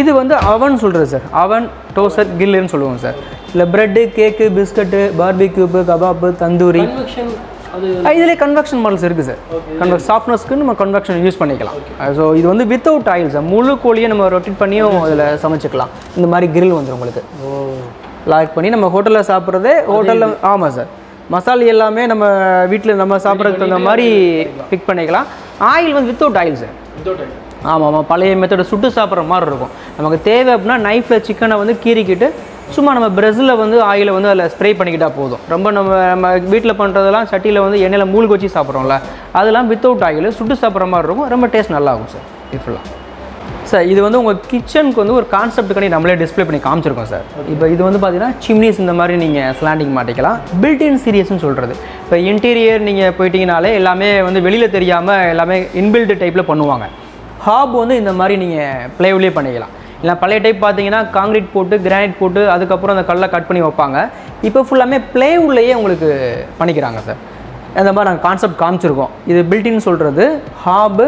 இது வந்து அவன் சொல்கிறது சார். அவன், டோஸ்டர், கில்லுன்னு சொல்லுவோம் சார். இல்லை ப்ரெட்டு, கேக்கு, பிஸ்கட்டு, பார்பிக்யூப்பு, கபாப்பு, தந்தூரி, இதிலே கன்வெக்ஷன் மாடல்ஸ் இருக்குது சார். சாஃப்ட்னஸ்க்கு நம்ம கன்வெக்ஷன் யூஸ் பண்ணிக்கலாம். ஸோ இது வந்து வித்தவுட் ஆயில் சார். முழு கோழியை நம்ம ரொட்டேட் பண்ணியும் அதில் சமைச்சிக்கலாம். இந்த மாதிரி கிரில் வந்துடும் உங்களுக்கு. லாக் பண்ணி நம்ம ஹோட்டலில் சாப்பிட்றதே ஹோட்டலில். ஆமாம் சார், மசாலா எல்லாமே நம்ம வீட்டில் நம்ம சாப்பிட்றதுக்கு தகுந்த மாதிரி பிக் பண்ணிக்கலாம். ஆயில் வந்து வித்தவுட் ஆயில் சார். ஆமாம், பழைய மெத்தடை சுட்டு சாப்பிட்ற மாதிரி இருக்கும். நமக்கு தேவை அப்படின்னா நைஃப்பில் சிக்கனை வந்து கீறிக்கிட்டு சும்மா நம்ம ப்ரெஷ்ஷில் வந்து ஆயிலை வந்து அதில் ஸ்ப்ரே பண்ணிக்கிட்டால் போதும். ரொம்ப நம்ம வீட்டில் பண்ணுறதெல்லாம் சட்டியில் வந்து எண்ணெயில் மூழ்கி வச்சு சாப்பிட்றோம்ல, அதெல்லாம் வித்தவுட் ஆயில் சுட்டு சாப்பிட்ற மாதிரி இருக்கும். ரொம்ப டேஸ்ட் நல்லாயிருக்கும் சார். டிஃப்ரெண்டாக சார் இது வந்து உங்கள் கிச்சனுக்கு வந்து ஒரு கான்செப்ட்டுக்காண்டி நம்மளே டிஸ்பிளே பண்ணி காமிச்சிருக்கோம் சார். இப்போ இது வந்து பார்த்தீங்கன்னா சிம்னிஸ் இந்த மாதிரி நீங்கள் ஸ்லாண்டிங் மாட்டிக்கலாம். பில்ட்இன் சீரியஸ்னு சொல்கிறது. இப்போ இன்டீரியர் நீங்கள் போயிட்டீங்கனாலே எல்லாமே வந்து வெளியில் தெரியாமல் எல்லாமே இன்பில்டு டைப்பில் பண்ணுவாங்க. ஹாப் வந்து இந்த மாதிரி நீங்கள் ப்ளைவுட்லேயே பண்ணிக்கலாம். இல்லை பழைய டைப் பார்த்தீங்கன்னா காங்கிரீட் போட்டு கிரானைட் போட்டு அதுக்கப்புறம் அந்த கல்லை கட் பண்ணி வைப்பாங்க. இப்போ ஃபுல்லாமே ப்ளைவுட்லேயே உங்களுக்கு பண்ணிக்கிறாங்க சார். அந்த மாதிரி நாங்கள் கான்செப்ட் காமிச்சிருக்கோம். இது பில்டின்னு சொல்கிறது. Hob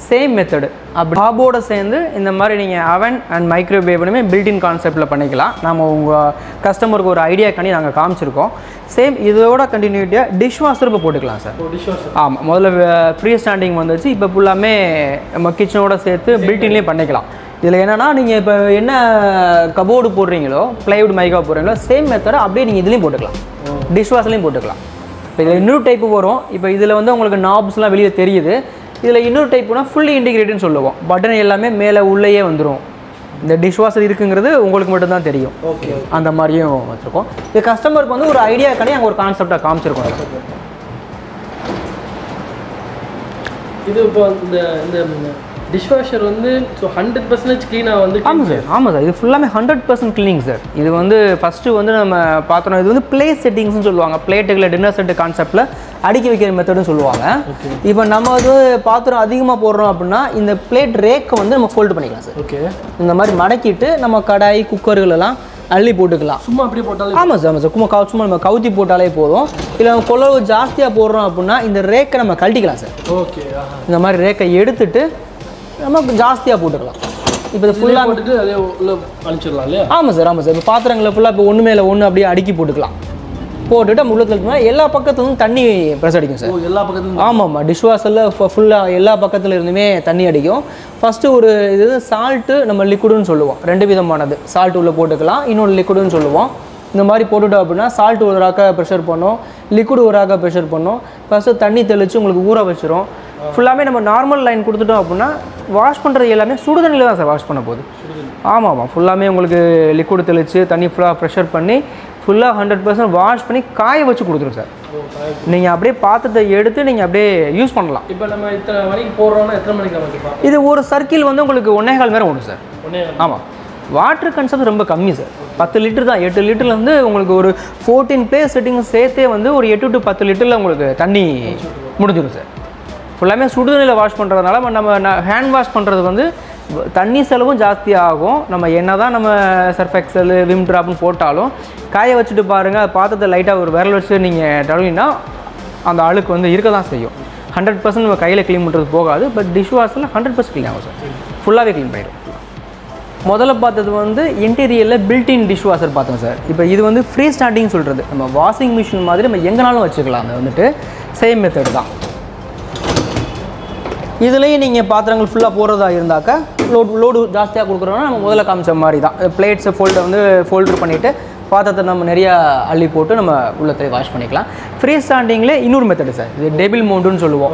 same method. அப்படி ஹாபோடு சேர்ந்து இந்த மாதிரி நீங்கள் அவன் அண்ட் மைக்ரோவேவ்னுமே பில்டின் கான்செப்டில் பண்ணிக்கலாம். நம்ம உங்கள் கஸ்டமருக்கு ஒரு ஐடியாக்காண்டி நாங்கள் காமிச்சிருக்கோம். சேம் இதோட கண்டினியூட்டியாக டிஷ் வாஷர் இப்போ போட்டுக்கலாம் சார். ஆமாம், முதல்ல ஃப்ரீ ஸ்டாண்டிங் வந்துச்சு. இப்போ ஃபுல்லாமே நம்ம கிச்சனோட சேர்த்து பில்டின்லேயே பண்ணிக்கலாம். இதில் என்னென்னா நீங்கள் இப்போ என்ன கபோர்டு போடுறீங்களோ ப்ளைவுட் மைக்கா போடுறீங்களோ சேம் மெத்தடை அப்படியே நீங்கள் இதுலேயும் போட்டுக்கலாம். டிஷ் வாஷர்லேயும் போட்டுக்கலாம். இப்போ இதில் இன்னொரு டைப்பு வரும். இப்போ இதில் வந்து உங்களுக்கு நாப்ஸ்லாம் வெளியே தெரியுது. இதில் இன்னொரு டைப்புனா ஃபுல்லி இன்டிகிரேட்னு சொல்லுவோம். பட்டன் எல்லாமே மேலே உள்ளேயே வந்துடும். இந்த டிஷ் வாஷர் இருக்குங்கிறது உங்களுக்கு மட்டும்தான் தெரியும். ஓகே, அந்த மாதிரியும் வச்சுருக்கோம். இது கஸ்டமருக்கு வந்து ஒரு ஐடியாக்காண்டி அங்கே ஒரு கான்செப்டாக காமிச்சிருக்கோம். இது இப்போ இந்த டிஷ்வாஷர் வந்து ஸோ 100% க்ளீனாக வந்து. ஆமாம் சார். இது ஃபுல்லாமே 100% க்ளீனிங் சார். இது வந்து ஃபஸ்ட்டு வந்து நம்ம பார்த்தோம், இது வந்து பிளேட் செட்டிங்ஸ்னு சொல்லுவாங்க. பிளேட்டுகளை டின்னர் செட்டு கான்செப்டில் அடுக்கி வைக்கிற மெத்தடுன்னு சொல்லுவாங்க. இப்போ நம்ம வந்து பாத்திரம் அதிகமாக போடுறோம் அப்படின்னா இந்த பிளேட் ரேக்கை வந்து நம்ம ஃபோல்டு பண்ணிக்கலாம் சார். ஓகே, இந்த மாதிரி மடக்கிட்டு நம்ம கடாய் குக்கர்கள் எல்லாம் அள்ளி போட்டுக்கலாம். சும்மா அப்படியே போட்டாலும். ஆமாம் சார். சும்மா நம்ம கவுத்தி போட்டாலே போதும். இல்லை நம்ம கொள்ளவு ஜாஸ்தியாக போடுறோம் அப்படின்னா இந்த ரேக்கை நம்ம கழட்டிக்கலாம் சார். ஓகே, இந்த மாதிரி ரேக்கை எடுத்துட்டு நம்ம ஜாஸ்தியாக போட்டுக்கலாம். இப்போ இது ஃபுல்லாக போட்டுட்டு அதே உள்ள அனுப்பிச்சிடலாம் இல்லையா? ஆமாம் சார். இப்போ பாத்திரங்களை ஃபுல்லாக இப்போ ஒன்று மேலே ஒன்று அப்படியே அடுக்கி போட்டுக்கலாம். போட்டுட்டு நம்ம உள்ளத்தில் இருக்குன்னா எல்லா பக்கத்துலேருந்து தண்ணி ப்ரெஸ் அடிக்கும் சார். எல்லா பக்கத்துலையும். ஆமாம்மா, டிஷ் வாஷரில் ஃபுல்லாக எல்லா பக்கத்தில் இருந்துமே தண்ணி அடிக்கும். ஃபஸ்ட்டு ஒரு இது சால்ட்டு நம்ம லிக்விடுன்னு சொல்லுவோம். 2 விதமானது. சால்ட் உள்ளே போட்டுக்கலாம், இன்னொன்று லிக்விடுன்னு சொல்லுவோம். இந்த மாதிரி போட்டுட்டோம் அப்படின்னா சால்ட் ஒரு ராக்கா ப்ரெஷர் பண்ணும், லிக்விட் ஒரு ராக்கா ப்ரெஷர் பண்ணும். ஃபஸ்ட்டு தண்ணி தெளித்து உங்களுக்கு ஊற வச்சிரும். ஃபுல்லாமே நம்ம நார்மல் லைன் கொடுத்துட்டோம் அப்படின்னா வாஷ் பண்ணுறது எல்லாமே சுடு தண்ணியில் தான் சார் வாஷ் பண்ண போகுது. ஆமாம், ஃபுல்லாமே உங்களுக்கு லிக்விட் தெளித்து தண்ணி ஃபுல்லாக ப்ரெஷர் பண்ணி ஃபுல்லாக 100% வாஷ் பண்ணி காய வச்சு கொடுத்துரும் சார். நீங்கள் அப்படியே பாத்திரத்தை எடுத்து நீங்கள் அப்படியே யூஸ் பண்ணலாம். இப்போ நம்ம இத்தனை மணிக்கு போடுறோன்னா எத்தனை மணிக்கு நமக்கு இது ஒரு சர்க்கிள் வந்து உங்களுக்கு 1.25 நேரம் ஓடும் சார். ஆமாம், வாட்டர் கன்சப்ட் ரொம்ப கம்மி சார். 10 லிட்டர் தான். 8 லிட்டர்லேருந்து உங்களுக்கு ஒரு 14 பிளேஸ் செட்டிங் சேர்த்தே வந்து ஒரு 8 to 10 லிட்டரில் உங்களுக்கு தண்ணி முடிஞ்சிடும் சார். ஃபுல்லாமே சுடுதண்ணியில் வாஷ் பண்ணுறதுனால நம்ம ஹேண்ட் வாஷ் பண்ணுறது வந்து தண்ணி செலவும் ஜாஸ்தியாக ஆகும். நம்ம என்ன தான் நம்ம சர்ஃப் எக்ஸல் விம் ட்ராப்னு போட்டாலும் காய வச்சுட்டு பாருங்கள், அது பாத்திரத்தை லைட்டாக ஒரு விரல் வச்சு நீங்கள் தடவினா அந்த அழுக்கு வந்து இருக்க தான் செய்யும். 100% நம்ம கையில் க்ளீன் பண்ணுறது போகாது. பட் டிஷ் வாஷரில் 100% க்ளீன் ஆகும் சார். ஃபுல்லாகவே க்ளீன் பண்ணிடும். முதல்ல பார்த்தது வந்து இன்டீரியரில் பில்டின் டிஷ் வாஷர் பார்த்தோம் சார். இப்போ இது வந்து ஃப்ரீ ஸ்டாண்டிங் சொல்கிறது. நம்ம வாஷிங் மிஷின் மாதிரி நம்ம எங்கேனாலும் வச்சுக்கலாம். அது வந்துட்டு சேம் மெத்தட் தான். இதுலேயும் நீங்கள் பாத்திரங்கள் ஃபுல்லாக போடுறதா இருந்தாக்கா லோடு ஜாஸ்தியாக கொடுக்குறோன்னா நம்ம முதல்ல காமிச்ச மாதிரி தான். பிளேட்ஸை ஃபோல்டர் பண்ணிவிட்டு பாத்திரத்தை நம்ம நிறையா அள்ளி போட்டு நம்ம உள்ளத்தை வாஷ் பண்ணிக்கலாம். ஃப்ரீ ஸ்டாண்டிங்கில் இன்னொரு மெத்தடு சார். இது டேபிள் மவுண்ட்னு சொல்லுவோம்.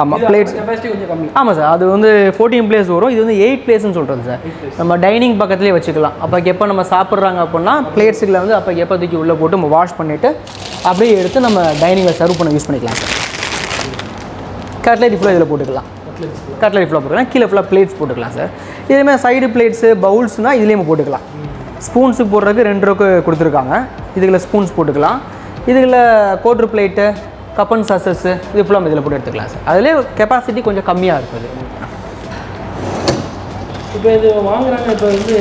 ஆமாம், பிளேட்ஸ் கெப்பாசிட்டி கொஞ்சம் கம்மி. ஆமாம் சார். அது வந்து 14 பிளேஸ் வரும். இது வந்து 8 பிளேஸ்ன்னு சொல்கிறது சார். நம்ம டைனிங் பக்கத்துலேயே வச்சுக்கலாம். அப்போக்கு எப்போ நம்ம சாப்பிட்றாங்க அப்படின்னா பிளேட்ஸுகளை வந்து அப்போக்கு எப்போ தூக்கி உள்ளே போட்டு நம்ம வாஷ் பண்ணிவிட்டு அப்படியே எடுத்து நம்ம டைனிங்கில் சர்வ் பண்ண யூஸ் பண்ணிக்கலாம் சார். கட்லரி ஃபுல்லாக இதில் போட்டுக்கலாம். கட்லரி ஃபுல்லாக போட்டுக்கலாம். கீழே ஃபுல்லாக பிளேட்ஸ் போட்டுக்கலாம் சார். இதேமாதிரி சைடு பிளேட்ஸு பவுல்ஸ்னால் இதுலேயும் போட்டுக்கலாம். ஸ்பூன்ஸுக்கு போடுறதுக்கு 2 ரூபாய்க்கு கொடுத்துருக்காங்க. இதுகளில் ஸ்பூன்ஸ் போட்டுக்கலாம். இதுகளில் கோட்ரு பிளேட்டு கப்பன் சாசஸ்ஸு இது ஃபுல்லாக இதில் போட்டு எடுத்துக்கலாம் சார். அதிலே கெப்பாசிட்டி கொஞ்சம் கம்மியாக இருக்குது. இப்போ இது வாங்குறாங்க. இப்போ வந்து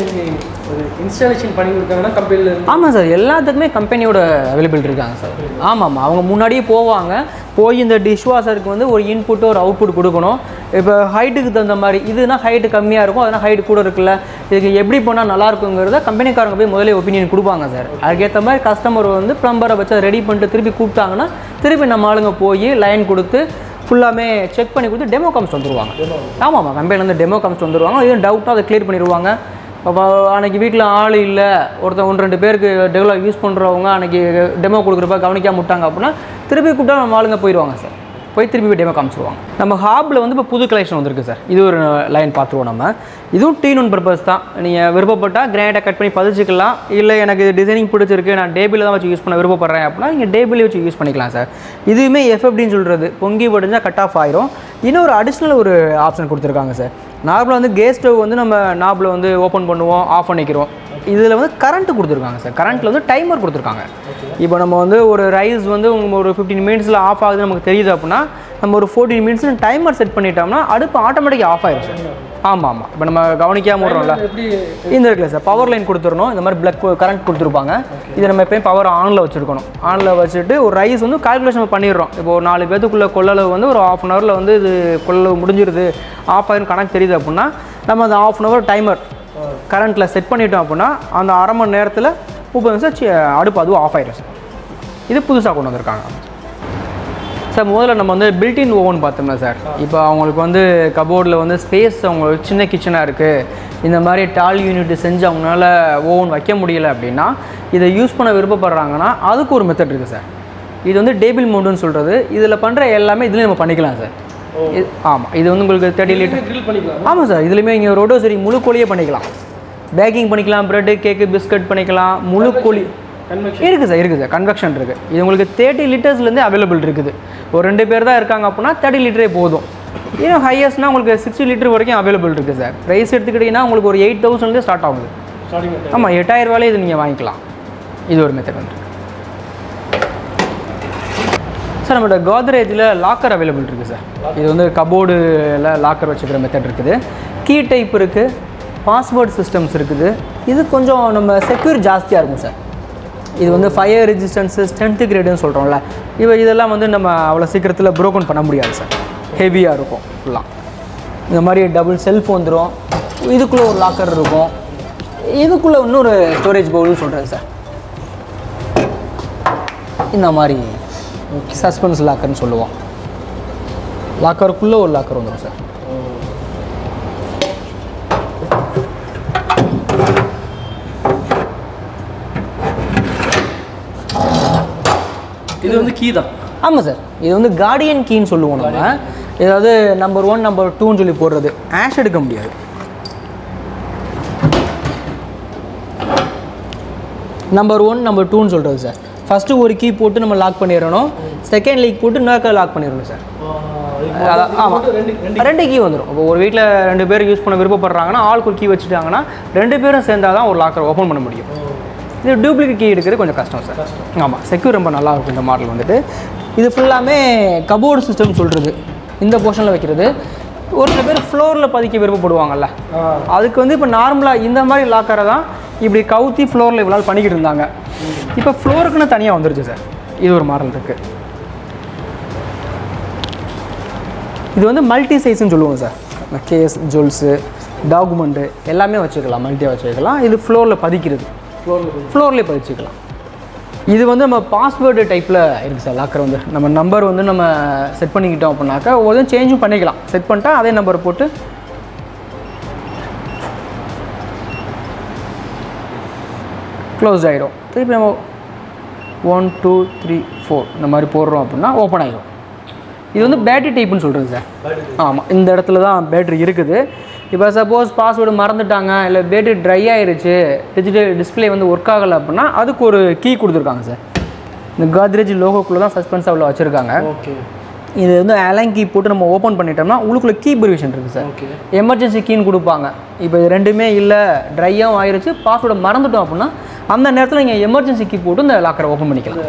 ஒரு இன்ஸ்டாலேஷன் பண்ணி கொடுத்தாங்கன்னா கம்பெனியில். ஆமாம் சார், எல்லாத்துக்குமே கம்பெனியோட அவைலபிள் இருக்காங்க சார். ஆமாம், அவங்க முன்னாடியே போவாங்க. போய் இந்த டிஷ் வாஷருக்கு வந்து ஒரு இன்புட்டு ஒரு அவுட்புட் கொடுக்கணும். இப்போ ஹைட்டுக்கு தகுந்த மாதிரி இதுனா ஹைட்டு கம்மியாக இருக்கும், அதனால் ஹைட்டு கூட இருக்குல்ல, இதுக்கு எப்படி போனால் நல்லாயிருக்குங்கிறத கம்பெனிக்காரங்க போய் முதலே ஒப்பீனியன் கொடுப்பாங்க சார். அதுக்கேற்ற மாதிரி கஸ்டமர் வந்து ப்ளம்பரை வச்சு ரெடி பண்ணிட்டு திருப்பி கூப்பிட்டாங்கன்னா திருப்பி நம்ம ஆளுங்க போய் லைன் கொடுத்து ஃபுல்லாமே செக் பண்ணி கொடுத்து டெமோ காமிச்சிட்டு வந்துடுவாங்க. ஆமாம், கம்பெனிலேருந்து டெமோ காமிச்சிட்டு வந்துடுவாங்க. எதுவும் டவுட்டாக அதை கிளியர் பண்ணிடுவாங்க. அப்போ அன்றைக்கி வீட்டில் ஆள் இல்லை, ஒருத்தர் 1-2 பேருக்கு ரெகுலராக யூஸ் பண்ணுறவங்க அன்றைக்கி டெமோ கொடுக்குறப்ப கவனிக்காம விட்டாங்க அப்படின்னா திருப்பி கூப்பிட்டா நம்ம ஆளுங்க போயிடுவாங்க சார். போய் திருப்பி டெமோ காமிச்சிருவாங்க. நம்ம ஹாப்பில் வந்து இப்போ புது கலெக்ஷன் வந்திருக்கு சார். இது ஒரு லைன் பார்த்துருவோம் நம்ம. இதுவும் டீன் பர்பஸ் தான். நீங்கள் விருப்பப்பட்டால் கிரானைட்டை கட் பண்ணி பதிச்சிக்கலாம். இல்லை எனக்கு இது டிசைனிங் பிடிச்சிருக்கு, நான் டேபிளில் தான் வச்சு யூஸ் பண்ண விருப்பப்படுறேன் அப்படின்னா நீங்கள் டேபிளே வச்சு யூஸ் பண்ணிக்கலாம் சார். இதுவுமே எஃப்எஃப்டின்னு சொல்கிறது, பொங்கி வடிஞ்சால் கட் ஆஃப் ஆயிரும். இன்னொரு அடிஷ்னல் ஒரு ஆப்ஷன் கொடுத்துருக்காங்க சார். நார்மலாக வந்து கேஸ் ஸ்டவ் வந்து நம்ம நாபில் வந்து ஓப்பன் பண்ணுவோம், ஆஃப் பண்ணிக்கிறோம். இதில் வந்து கரண்ட்டு கொடுத்துருக்காங்க சார். கரண்ட்டில் வந்து டைமர் கொடுத்துருக்காங்க. இப்போ நம்ம வந்து ஒரு ரைஸ் வந்து ஒரு 15 மினிட்ஸில் ஆஃப் ஆகுது நமக்கு தெரியுது அப்படின்னா நம்ம ஒரு 14 மினிட்ஸில் டைமர் செட் பண்ணிட்டோம்னா அடுப்பு ஆட்டோமேட்டிக்காக ஆஃப் ஆயிடும் சார். ஆமாம். இப்போ நம்ம கவனிக்காமல் விடுறோம்ல, இந்த இருக்குல்ல சார், பவர் லைன் கொடுத்துடணும். இந்த மாதிரி பிளக் கரண்ட் கொடுத்துருப்பாங்க. இதை நம்ம எப்போயும் பவர் ஆனில் வச்சுருக்கணும். ஆனில் வச்சுட்டு ஒரு ரைஸ் வந்து கால்குலேஷன் பண்ணிடுறோம். இப்போ ஒரு 4 பேத்துக்குள்ளே கொள்ளளவு வந்து ஒரு ½ ஹவரில் வந்து இது கொள்ளளவு முடிஞ்சிருது, ஆஃப் ஆயிரும் கணக்கு தெரியுது அப்படின்னா நம்ம அந்த ½ ஹவர் டைமர் கரண்ட்டில் செட் பண்ணிட்டோம் அப்படின்னா அந்த அரை மணி நேரத்தில் 30 நிமிஷம் அடுப்பு அதுவும் ஆஃப் ஆயிடும் சார். இது புதுசாக கொண்டு வந்திருக்காங்க சார். முதல்ல நம்ம வந்து பில்டின் ஓவன் பார்த்தோம்னா சார், இப்போ அவங்களுக்கு வந்து கபோர்டில் வந்து ஸ்பேஸ் அவங்களுக்கு சின்ன கிச்சனாக இருக்குது, இந்த மாதிரி டால் யூனிட் செஞ்சு அவங்களால ஓவன் வைக்க முடியலை அப்படின்னா இதை யூஸ் பண்ண விருப்பப்படுறாங்கன்னா அதுக்கு ஒரு மெத்தட் இருக்குது சார். இது வந்து டேபிள் மவுண்ட்னு சொல்கிறது. இதில் பண்ணுற எல்லாமே இதுலேயும் நம்ம பண்ணிக்கலாம் சார். ஆமாம், இது வந்து உங்களுக்கு 30 லிட்டர் கிரில் பண்ணிக்கலாம். ஆமாம் சார், இதுலேயுமே இங்கே ரோட்டோசரி முழு கோழியே பண்ணிக்கலாம். பேக்கிங் பண்ணிக்கலாம், ப்ரெட்டு கேக்கு பிஸ்கட் பண்ணிக்கலாம், முழு கோழி இருக்குது சார். இருக்குது சார், கன்வெக்ஷன் இருக்குது. இது உங்களுக்கு 30 லிட்டர்ஸ்லேருந்தே அவைலபிள் இருக்குது. ஒரு 2 பேர் தான் இருக்காங்க அப்படின்னா 30 லிட்டரே போதும். இன்னும் ஹையஸ்ட்னா உங்களுக்கு 60 லிட்டர் வரைக்கும் அவைலபிள் இருக்குது சார். ப்ரைஸ் எடுத்துக்கிட்டிங்கன்னா உங்களுக்கு ஒரு 8000 ஸ்டார்ட் ஆகுது. ஆமாம், 8000 ரூபாயிலே இது நீங்கள் வாங்கிக்கலாம். இது ஒரு மெத்தட் வந்து சார். நம்மளோட கோத்ரேஜில் லாக்கர் அவைலபிள் இருக்குது சார். இது வந்து கபோர்டில் லாக்கர் வச்சுக்கிற மெத்தட் இருக்குது. கீ டைப் இருக்குது, பாஸ்வேர்ட் சிஸ்டம்ஸ் இருக்குது. இது கொஞ்சம் நம்ம செக்யூர் ஜாஸ்தியாக இருக்கும் சார். இது வந்து ஃபயர் ரெசிஸ்டன்ஸு, ஸ்ட்ரென்த் கிரேடுன்னு சொல்கிறோம்ல, இதெல்லாம் வந்து நம்ம அவ்வளோ சீக்கிரத்தில் ப்ரோக்கன் பண்ண முடியாது சார். ஹெவியாக இருக்கும் ஃபுல்லாக. இந்த மாதிரி டபுள் செல்ஃப் வந்துடும். இதுக்குள்ளே ஒரு லாக்கர் இருக்கும். இதுக்குள்ளே இன்னொரு ஸ்டோரேஜ் பவுல்னு சொல்கிறது சார். இந்த மாதிரி சஸ்பென்ஸ் லாக்கர்னு சொல்லுவோம். லாக்கருக்குள்ளே ஒரு லாக்கர் வந்துடும் சார். இது வந்து கீ தான். ஆமாம் சார், இது வந்து கார்டியன் கீன்னு சொல்லுவோம் நம்ம. ஏதாவது நம்பர் 1 நம்பர் 2ன்னு சொல்லி போடுறது, ஆஷ் எடுக்க முடியாது. நம்பர் 1 நம்பர் 2ன்னு சொல்கிறது சார். ஃபஸ்ட்டு ஒரு கீ போட்டு நம்ம லாக் பண்ணிடணும், செகண்ட் லீக் போட்டு இன்னொரு லாக் பண்ணிடணும் சார். ஆமாம், 2 கீ வந்துடும். இப்போ ஒரு வீட்டில் 2 பேர் யூஸ் பண்ண விருப்பப்படுறாங்கன்னா ஆளுக்கு ஒரு கீ வச்சுட்டாங்கன்னா 2 பேரும் சேர்ந்தால் தான் ஒரு லாக்கரை ஓப்பன் பண்ண முடியும். இது டூப்ளிகேட் கீ எடுக்கிறது கொஞ்சம் கஷ்டம் சார். ஆமாம், செக்யூர் ரொம்ப நல்லாயிருக்கும் இந்த மாடல் வந்துட்டு. இது ஃபுல்லாமே கபோர்டு சிஸ்டம் சொல்கிறது. இந்த போர்ஷனில் வைக்கிறது. ஒரு சில பேர் ஃப்ளோரில் பதிக்க விருப்பப்படுவாங்கல்ல, அதுக்கு வந்து இப்போ நார்மலாக இந்த மாதிரி லாக்கரை தான் இப்படி கவுத்தி ஃப்ளோரில் இவ்வளோ பண்ணிக்கிட்டு இருந்தாங்க. இப்போ ஃப்ளோருக்குன்னு தனியாக வந்துருச்சு சார். இது ஒரு மாடல் இருக்குது. இது வந்து மல்டி சைஸ்ன்னு சொல்லுவோம் சார். கேஸ், ஜுவல்ஸு, டாக்குமெண்ட்டு எல்லாமே வச்சுக்கலாம், மல்ட்டியாக வச்சுக்கலாம். இது ஃப்ளோரில் பதிக்கிறது, ஃப்ளோர்லேயே பதிச்சுக்கலாம். இது வந்து நம்ம பாஸ்வேர்டு டைப்பில் இருக்குது சார். லாக்கர் வந்து நம்ம நம்பர் வந்து நம்ம செட் பண்ணிக்கிட்டோம் அப்படின்னாக்கா ஒவ்வொரு சேஞ்சும் பண்ணிக்கலாம். செட் பண்ணிட்டா அதே நம்பரை போட்டு க்ளோஸ் ஆகிடும். திருப்பி நம்ம 1 2 3 4 இந்த மாதிரி போடுறோம் அப்படின்னா ஓப்பன் ஆகிடும். இது வந்து பேட்டரி டைப்புன்னு சொல்கிறது சார். ஆமாம், இந்த இடத்துல தான் பேட்டரி இருக்குது. இப்போ சப்போஸ் பாஸ்வேர்டு மறந்துட்டாங்க, இல்லை பேட்டரி ட்ரை ஆகிருச்சு, டிஜிட்டல் டிஸ்பிளே வந்து ஒர்க் ஆகலை அப்படின்னா அதுக்கு ஒரு கீ கொடுத்துருக்காங்க சார். இந்த கோத்ரேஜ் லோகோக்குள்ளே தான் சஸ்பென்ஸ் அவ்வளோ வச்சுருக்காங்க. ஓகே, இது வந்து அலாங் கீ போட்டு நம்ம ஓப்பன் பண்ணிட்டோம்னா உள்ளுக்குள்ளே கீ ப்ரிவிஷன் இருக்குது சார். எமர்ஜென்சி கீன்னு கொடுப்பாங்க. இப்போ இது ரெண்டுமே இல்லை, ட்ரையாகவும் ஆயிடுச்சு, பாஸ்வேர்டை மறந்துட்டோம் அப்படின்னா அந்த நேரத்தில் நீங்கள் எமர்ஜென்சி கீ போட்டு இந்த லாக்கரை ஓப்பன் பண்ணிக்கலாம்.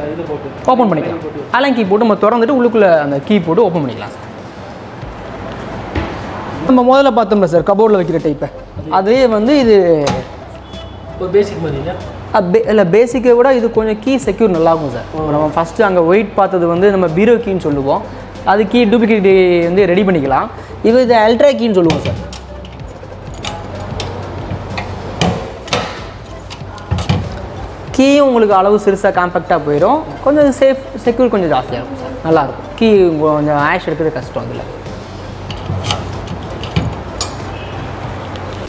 ஓப்பன் பண்ணிக்கலாம். அலாங் கீ போட்டு நம்ம திறந்துட்டு உள்ளுக்குள்ளே அந்த கீ போட்டு ஓப்பன் பண்ணிக்கலாம் சார். நம்ம முதல்ல பார்த்தோம்ல சார் கபோர்டில் வைக்கிற டைப்பை, அதே வந்து இது ஒரு பேசிக் மாதிரி இல்லை, பேசிக்கை விட இது கொஞ்சம் கீ செக்யூர் நல்லாயிருக்கும் சார். நம்ம ஃபஸ்ட்டு அங்கே ஒயிட் பார்த்தது வந்து நம்ம பீரோ கீன்னு சொல்லுவோம். அது கீ டூப்ளிகேட் வந்து ரெடி பண்ணிக்கலாம். இது அல்ட்ரா கீன்னு சொல்லுவோம் சார். கீயும் உங்களுக்கு அளவு சிறுசாக காம்பேக்டாக போயிடும். கொஞ்சம் சேஃப் செக்யூர் கொஞ்சம் ஜாஸ்தியாக இருக்கும் சார். நல்லாயிருக்கும். கீ கொஞ்சம் ஆஷ் எடுக்கிறது கஷ்டம் அதில்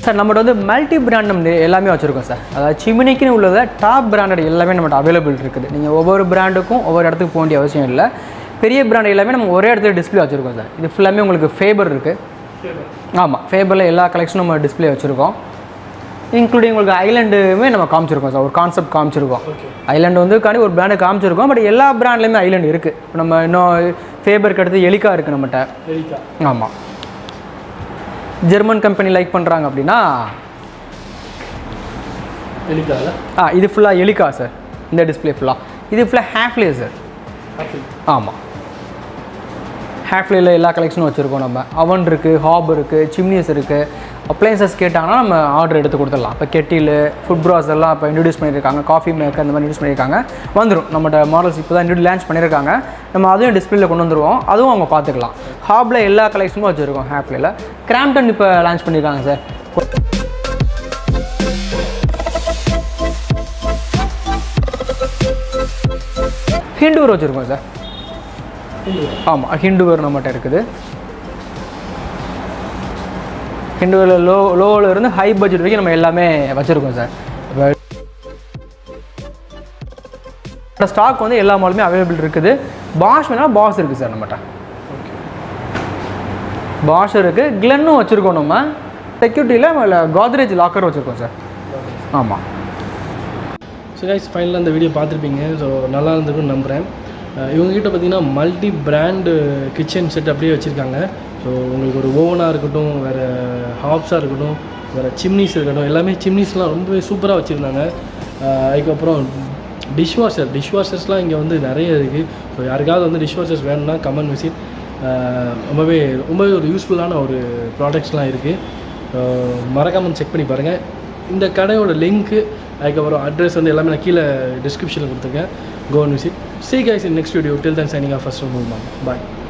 சார். நம்மகிட்ட வந்து மல்டி பிராண்ட் நம்ம எல்லாமே வச்சுருக்கோம் சார். அதாவது சிமினிக்குன்னு உள்ளதை டாப் பிராண்டட் எல்லாமே நம்மகிட்ட அவைலபிள் இருக்குது. நீங்கள் ஒவ்வொரு பிராண்டுக்கும் ஒவ்வொரு இடத்துக்கு போக வேண்டிய அவசியம் இல்லை. பெரிய பிராண்ட் எல்லாமே நம்ம ஒரே இடத்துல டிஸ்பிளே வச்சுருக்கோம் சார். இது ஃபுல்லாமே உங்களுக்கு ஃபேபர் இருக்குது. ஆமாம், ஃபேபரில் எல்லா கலெக்ஷனும் நம்ம டிஸ்பிளே வச்சுருக்கோம். இன்க்ளூடிங் உங்களுக்கு ஐலாண்டுமே நம்ம காமிச்சிருக்கோம் சார். ஒரு கான்செப்ட் காமிச்சிருக்கோம். ஐலாண்டு வந்து ஒரு பிராண்டு காமிச்சிருக்கோம். பட் எல்லா பிராண்ட்லேயுமே ஐலாண்டு இருக்குது. நம்ம இன்னும் ஃபேபருக்கு அடுத்து எலிகா இருக்குது நம்மகிட்ட. ஆமாம், ஜெர்மன் கம்பெனி லைக் பண்ணுறாங்க அப்படின்னா எலிகா. இது ஃபுல்லாக எலிகா சார். இந்த டிஸ்பிளே ஃபுல்லாக இது ஃபுல்லாக ஹேஃப்லே சார். ஆமாம், ஹேஃப்லேயில் எல்லா கலெக்ஷனும் வச்சுருக்கோம். நம்ம அவன் இருக்குது, ஹாப் இருக்குது, சிம்னிஸ் இருக்குது. அப்ளையன்சஸ் கேட்டாங்கன்னா நம்ம ஆர்டர் எடுத்து கொடுத்துடலாம். இப்போ கெட்டில், ஃபுட் ப்ராஸ் எல்லாம் இப்போ இன்ட்ரடியூஸ் பண்ணியிருக்காங்க. காஃபி மேக்கர் அந்த மாதிரி இன்ட்ரடியூஸ் பண்ணியிருக்காங்க. வந்துடும் நம்மகிட்ட மாடல்ஸ் இப்போ தான் லான்ச் பண்ணியிருக்காங்க. நம்ம அதையும் டிஸ்பிளேல கொண்டு வந்துடுவோம். அதுவும் அவங்க பார்த்துக்கலாம். ஹாப்பில் எல்லா கலெக்ஷனும் வச்சுருக்கோம். ஹேப்லேயில் கிராம்டன் இப்போ லான்ச் பண்ணியிருக்காங்க சார். ஹிண்டுவர் வச்சுருக்கோம் சார். ஆமாம், ஹிண்டுவர் நம்மகிட்ட இருக்குது. ஹிண்டுவரில் லோவில் இருந்து ஹை பட்ஜெட் வரைக்கும் நம்ம எல்லாமே வச்சுருக்கோம் சார். இப்போ ஸ்டாக் வந்து எல்லா மாலுமே அவைலபிள் இருக்குது. பாஷ் வேணால் பாஸ் இருக்குது சார் நம்மகிட்ட. பாஷ் இருக்குது, கிளென்னும் வச்சுருக்கோம். நம்ம செக்யூரிட்டியில் கோத்ரேஜ் லாக்கர் வச்சுருக்கோம் சார். ஆமாம். ஸோ கைஸ், ஃபைனலாக அந்த வீடியோ பார்த்துருப்பீங்க. ஸோ நல்லா இருந்திருக்குன்னு நம்புகிறேன். இவங்ககிட்ட பார்த்தீங்கன்னா மல்டி பிராண்டு கிச்சன் செட் அப்படியே வச்சுருக்காங்க. ஸோ உங்களுக்கு ஒரு ஓவனாக இருக்கட்டும், வேறு ஹாப்ஸாக இருக்கட்டும், வேறு சிம்னிஸ் இருக்கட்டும், எல்லாமே சிம்னிஸ்லாம் ரொம்பவே சூப்பராக வச்சுருந்தாங்க. அதுக்கப்புறம் டிஷ்வாஷர்ஸ்லாம் இங்கே வந்து நிறைய இருக்குது. ஸோ யாருக்காவது வந்து டிஷ்வாஷர்ஸ் வேணும்னா கமெண்ட் விசிட். ரொம்பவே ஒரு யூஸ்ஃபுல்லான ஒரு ப்ராடக்ட்ஸ்லாம் இருக்குது. மறக்காமல் செக் பண்ணி பாருங்கள். இந்த கடையோட லிங்க்கு அதுக்கப்புறம் அட்ரஸ் வந்து எல்லாமே நான் கீழே டிஸ்கிரிப்ஷனில் கொடுத்துருக்கேன். Go and visit. See you guys in next video. Till then, signing off. First of all, bye.